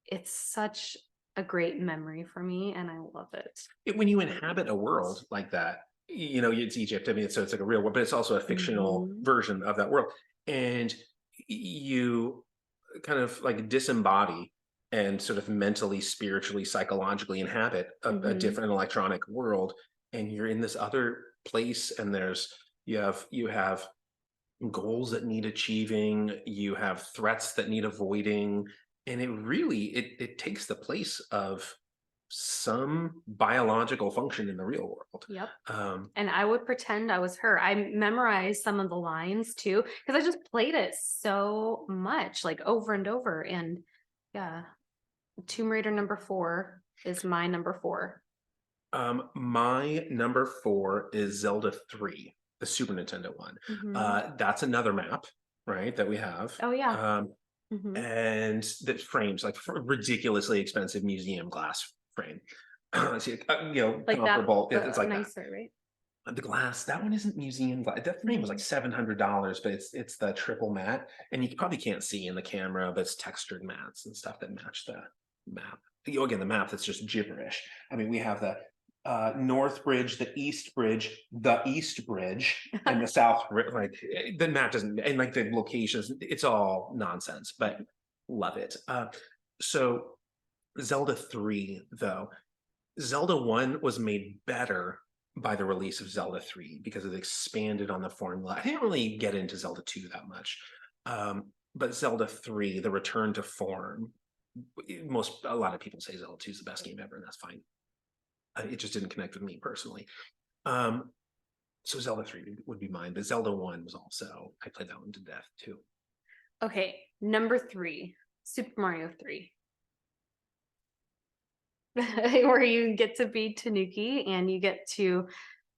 it's such a great memory for me, and I love it. When you inhabit a world like that, it's Egypt. I mean, so it's like a real world, but it's also a fictional version of that world. And you kind of like disembody and sort of mentally, spiritually, psychologically inhabit a different electronic world. And you're in this other place, and you have goals that need achieving, you have threats that need avoiding, and it really it takes the place of some biological function in the real world. Yep. And I would pretend I was her. I memorized some of the lines too, because I just played it so much, like over and over. And yeah, Tomb Raider number 4 is my number 4. My number 4 is Zelda 3, the Super Nintendo one. That's another map, right, that we have. Oh yeah. And that frames like ridiculously expensive museum glass frame. See, like comparable. that, It's like nicer, that. right? The glass, that one isn't museum glass. That frame was like $700, but it's the triple matte, and you probably can't see in the camera, but it's textured mattes and stuff that match the map. Again, the map that's just gibberish. I mean, we have the North Bridge, the East Bridge, and the South Bridge. Like the map doesn't, and like the locations, it's all nonsense, but love it. So Zelda 3, though, Zelda 1 was made better by the release of Zelda 3 because it expanded on the formula. I didn't really get into Zelda 2 that much. But Zelda 3, the return to form, a lot of people say Zelda 2 is the best game ever, and that's fine. It just didn't connect with me personally. So Zelda 3 would be mine, but Zelda 1 was also, I played that one to death too. Okay, number 3, Super Mario 3. Where you get to be Tanuki and you get to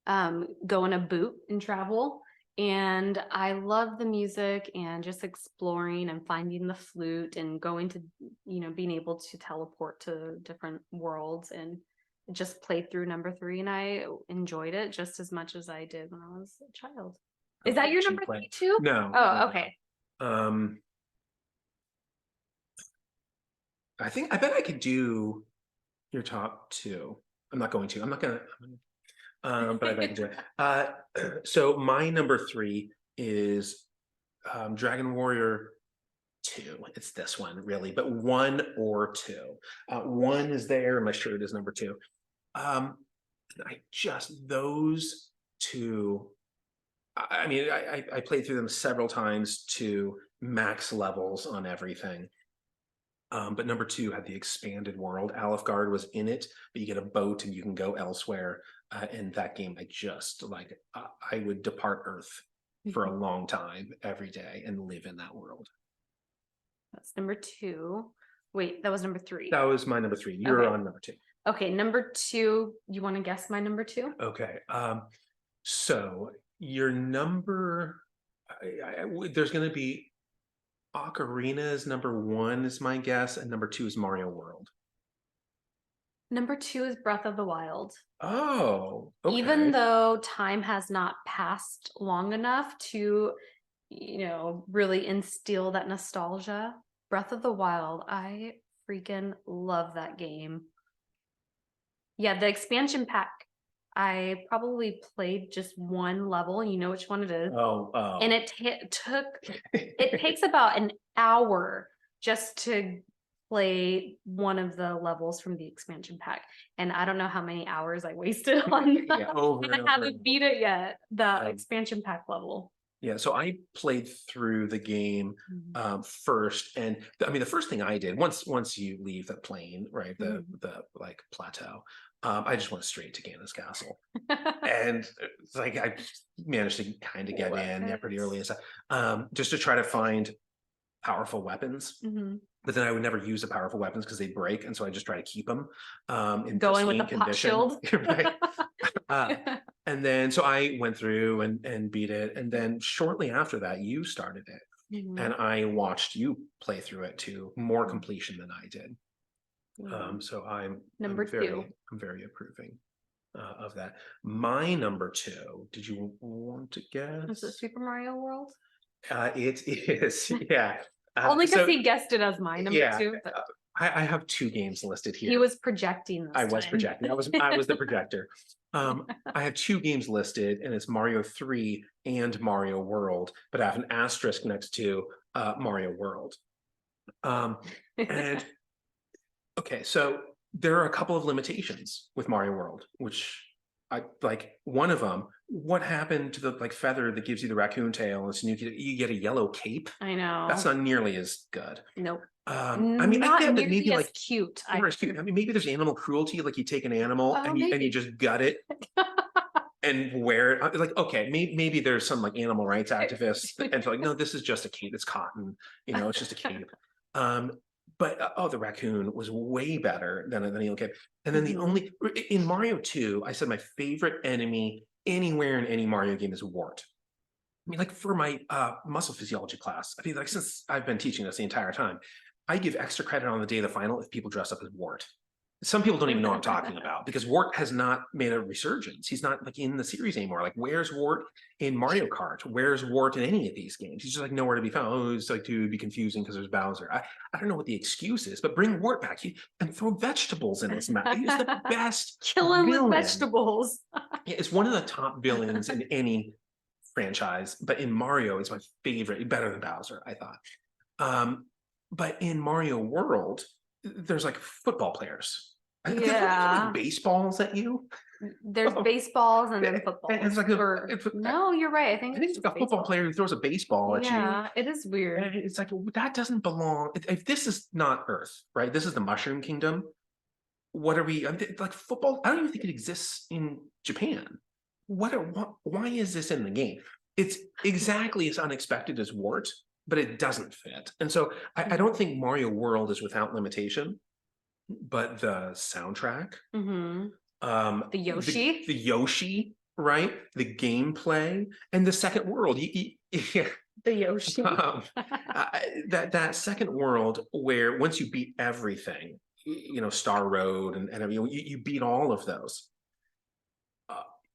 go in a boot and travel. And I love the music and just exploring and finding the flute and going to, being able to teleport to different worlds, and just played through number 3, and I enjoyed it just as much as I did when I was a child. Is that your number 3 too? No. Oh, okay. I bet I could do your top 2. I'm not going to. But I bet I can do it. So my number 3 is Dragon Warrior 2. It's this one, really, but 1 or 2. 1 is there, and my shirt is number 2. Those 2 I mean, I played through them several times to max levels on everything. But number two had the expanded world. Alfgard was in it, but you get a boat and you can go elsewhere. In that game, I just like I would depart Earth for a long time every day and live in that world. That's number two. Wait, that was number three. That was my number three. You're Okay. on number two. Okay, number two. You want to guess my number two? Okay. So your number, there's going to be Ocarina is number one is my guess, and number two is Mario World. Number two is Breath of the Wild. Oh, okay. Even though time has not passed long enough to, really instill that nostalgia, Breath of the Wild, I freaking love that game. Yeah, the expansion pack, I probably played just one level. You know which one it is. Oh. And it takes about an hour just to play one of the levels from the expansion pack. And I don't know how many hours I wasted on that. And I haven't beat it yet, the expansion pack level. Yeah, so I played through the game first, and I mean the first thing I did once you leave the plane, right, the like plateau, I just went straight to Ganon's castle, and it's like I managed to kind of get in there pretty early and stuff, just to try to find powerful weapons. But then I would never use the powerful weapons because they break, and so I just try to keep them in going with the condition. pop shield. Right. And then so I went through and beat it, and then shortly after that you started it, and I watched you play through it to more completion than I did. So I'm very approving of that. My number two, did you want to guess? Is it Super Mario World? It is, yeah. Only because he guessed it as my number two. But I have two games listed here. he was projecting. I was projecting. I was the projector. I have two games listed, and it's Mario 3 and Mario World, but I have an asterisk next to Mario World. And okay, so there are a couple of limitations with Mario World, which I like. One of them, what happened to the like feather that gives you the raccoon tail, and so you get a yellow cape? I know. That's not nearly as good. Nope. I mean, I get that maybe like cute. I mean, maybe there's animal cruelty, like you take an animal and you just gut it and wear it. Like, okay, maybe there's some like animal rights activists and they're like, no, this is just a cape. It's cotton, it's just a cape. But the raccoon was way better than the cape. And then the only in Mario 2, I said my favorite enemy anywhere in any Mario game is Wart. I mean, like for my muscle physiology class, I mean, like since I've been teaching this the entire time, I give extra credit on the day of the final if people dress up as Wart. Some people don't even know what I'm talking about because Wart has not made a resurgence. He's not like in the series anymore. Like, where's Wart in Mario Kart? Where's Wart in any of these games? He's just like nowhere to be found. Oh, it's like to be confusing because there's Bowser. I don't know what the excuse is, but bring Wart back and throw vegetables in his mouth. He's the best. Kill him with vegetables. Yeah, it's one of the top villains in any franchise, but in Mario, it's my favorite, better than Bowser, I thought. But in Mario World, there's like football players. Yeah. Baseballs at you. There's baseballs and then footballs. And it's like no, you're right. I think it's like a football player who throws a baseball at you. Yeah, it is weird. And it's like that doesn't belong. If this is not Earth, right? This is the Mushroom Kingdom. What are we like football? I don't even think it exists in Japan. Why is this in the game? It's exactly as unexpected as Wart, but it doesn't fit. And so I don't think Mario World is without limitation, but the soundtrack, the Yoshi, the Yoshi, right? The gameplay and the second world. The Yoshi. That second world where once you beat everything, Star Road and you beat all of those.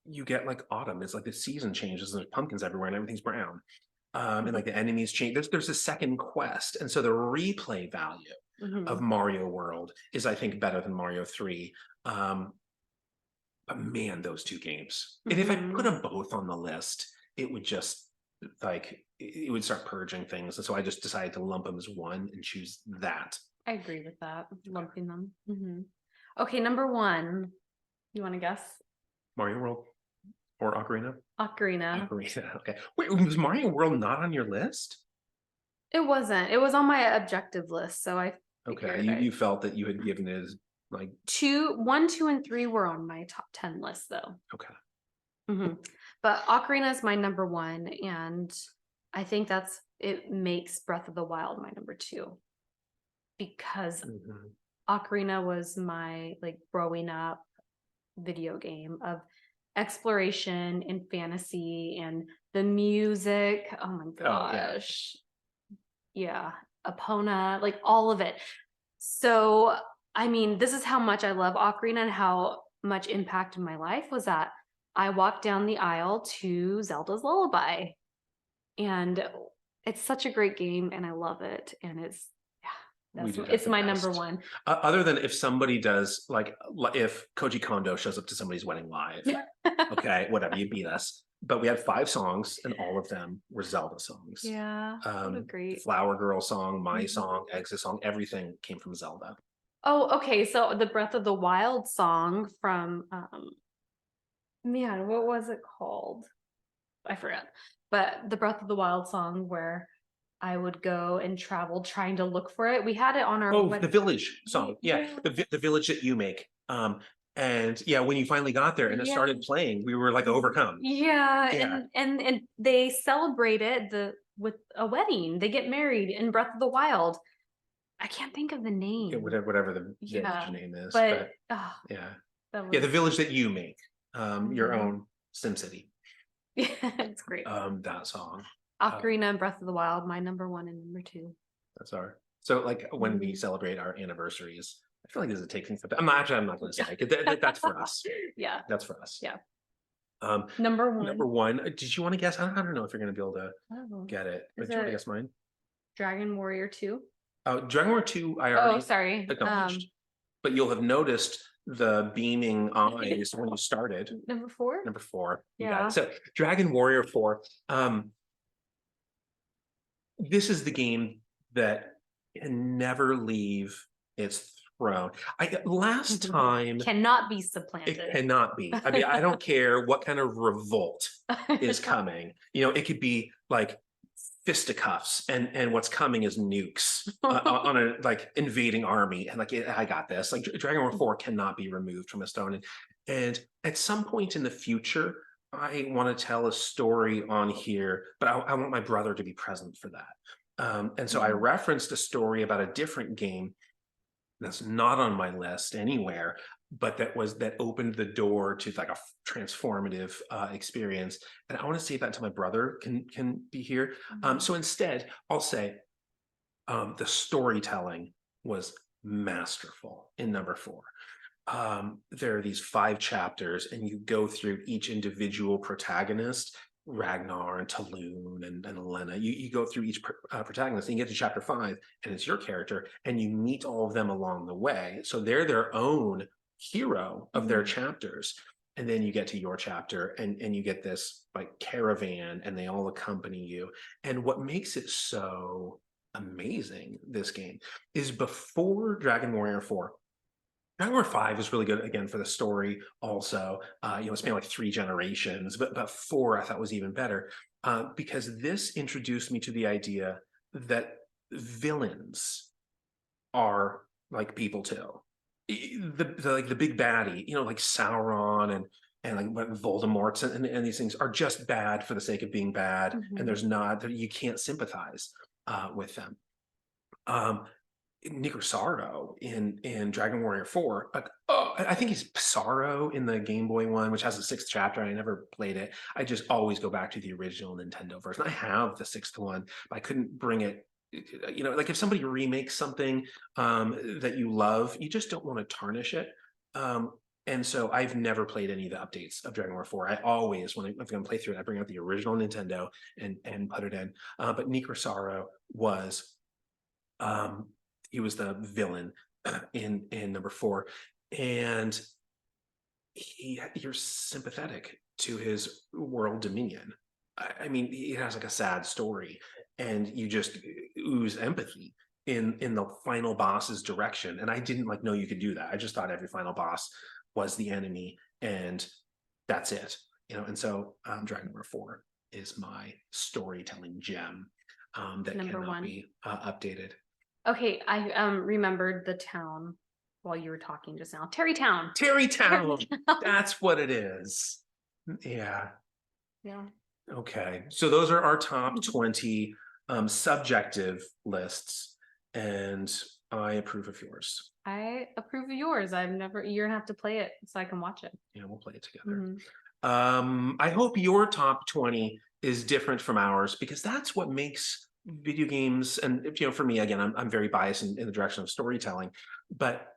You get like autumn. It's like the season changes and there's pumpkins everywhere and everything's brown. And like the enemies change. There's a second quest. And so the replay value of Mario World is, I think, better than Mario 3. But man, those two games. And if I put them both on the list, it would just it would start purging things. And so I just decided to lump them as one and choose that. I agree with that. Lumping them. Okay, number one. You want to guess? Mario World. or Ocarina? Ocarina. Ocarina. Okay. Wait, was Mario World not on your list? It wasn't. It was on my objective list, so I Okay, figured you felt that you had given it as like 1, 2, and 3 were on my top 10 list though. okay. But Ocarina is my number 1, and I think it makes Breath of the Wild my number 2 because Ocarina was my like growing up video game of exploration and fantasy and the music. Oh my gosh. Yeah. Epona, like all of it. So, I mean, this is how much I love Ocarina and how much impact in my life was that I walked down the aisle to Zelda's Lullaby. And it's such a great game and I love it. And it's it's my number 1. Other than if somebody does like if Koji Kondo shows up to somebody's wedding live, okay, whatever, you beat us. But we had 5 songs, and all of them were Zelda songs. Yeah, what a great Flower Girl song, My Song, Exit song, everything came from Zelda. Oh, okay. So the Breath of the Wild song from man, what was it called? I forgot. But the Breath of the Wild song where I would go and travel trying to look for it. We had it on our the village song. Yeah, the village that you make. And yeah, when you finally got there and it started playing, we were like overcome. Yeah. And they celebrate it with a wedding. They get married in Breath of the Wild. I can't think of the name. Yeah, whatever the village name is. But the village that you make. Your own SimCity. Yeah, it's great. That song. Ocarina and Breath of the Wild, my number 1 and number 2. That's so like when we celebrate our anniversaries, I feel like this is taking something. I'm not going to say that's for us. Yeah, that's for us. Yeah. Number one. Did you want to guess? I don't know if you're going to be able to get it. Did you want to guess mine? Dragon Warrior 2. Oh, Dragon Warrior 2. I already sorry. acknowledged. But you'll have noticed the beaming eyes when you started. Number 4. Number 4. You yeah. got it. So Dragon Warrior 4. This is the game that can never leave its throne. Last time cannot be supplanted. It cannot be. I mean, I don't care what kind of revolt is coming. It could be like fisticuffs, and what's coming is nukes on a like invading army, and like I got this. Like Dragon Warrior 4 cannot be removed from a stone, and at some point in the future, I want to tell a story on here, but I want my brother to be present for that. And so I referenced a story about a different game that's not on my list anywhere, but that opened the door to like a transformative experience. And I want to save that until my brother can be here. So instead, I'll say the storytelling was masterful in number 4. There are these 5 chapters, and you go through each individual protagonist, Ragnar and Talon and Elena. You go through each protagonist, and you get to chapter 5, and it's your character, and you meet all of them along the way. So they're their own hero of their chapters. And then you get to your chapter, and you get this like caravan, and they all accompany you. And what makes it so amazing, this game, is before Dragon Warrior 4, Dragon Warrior 5 is really good again for the story also. It's been like 3 generations, but 4 I thought was even better because this introduced me to the idea that villains are like people too. The big baddie, like Sauron and like Voldemort and these things are just bad for the sake of being bad, and you can't sympathize with them. Nicorsaro in Dragon Warrior 4, I think he's Psaro in the Game Boy one, which has the 6th chapter. I never played it. I just always go back to the original Nintendo version. I have the 6th one, but I couldn't bring it. Like if somebody remakes something that you love, you just don't want to tarnish it. And so I've never played any of the updates of Dragon Warrior 4. I always, when I'm going to play through it, I bring out the original Nintendo and put it in. But Nicorsaro was he was the villain in number 4, and you're sympathetic to his world dominion. I mean, he has like a sad story, and you just ooze empathy in the final boss's direction. And I didn't know you could do that. I just thought every final boss was the enemy, and that's it. and so drag number 4 is my storytelling gem that Number cannot 1. be updated. Okay, I remembered the town while you were talking just now. Terrytown. Terrytown. That's what it is. Yeah. Yeah. Okay. So those are our top 20 subjective lists, and I approve of yours. I approve of yours. You're gonna have to play it so I can watch it. Yeah, we'll play it together. Mhm. I hope your top 20 is different from ours, because that's what makes video games, and for me, again, I'm very biased in the direction of storytelling, but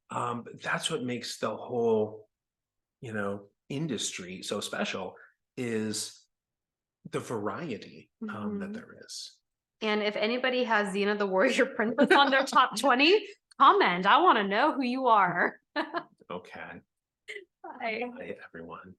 that's what makes the whole industry so special, is the variety that Mhm. there is. And if anybody has Xena the Warrior Princess on their top 20, comment. I want to know who you are. Okay. Bye. Bye, everyone.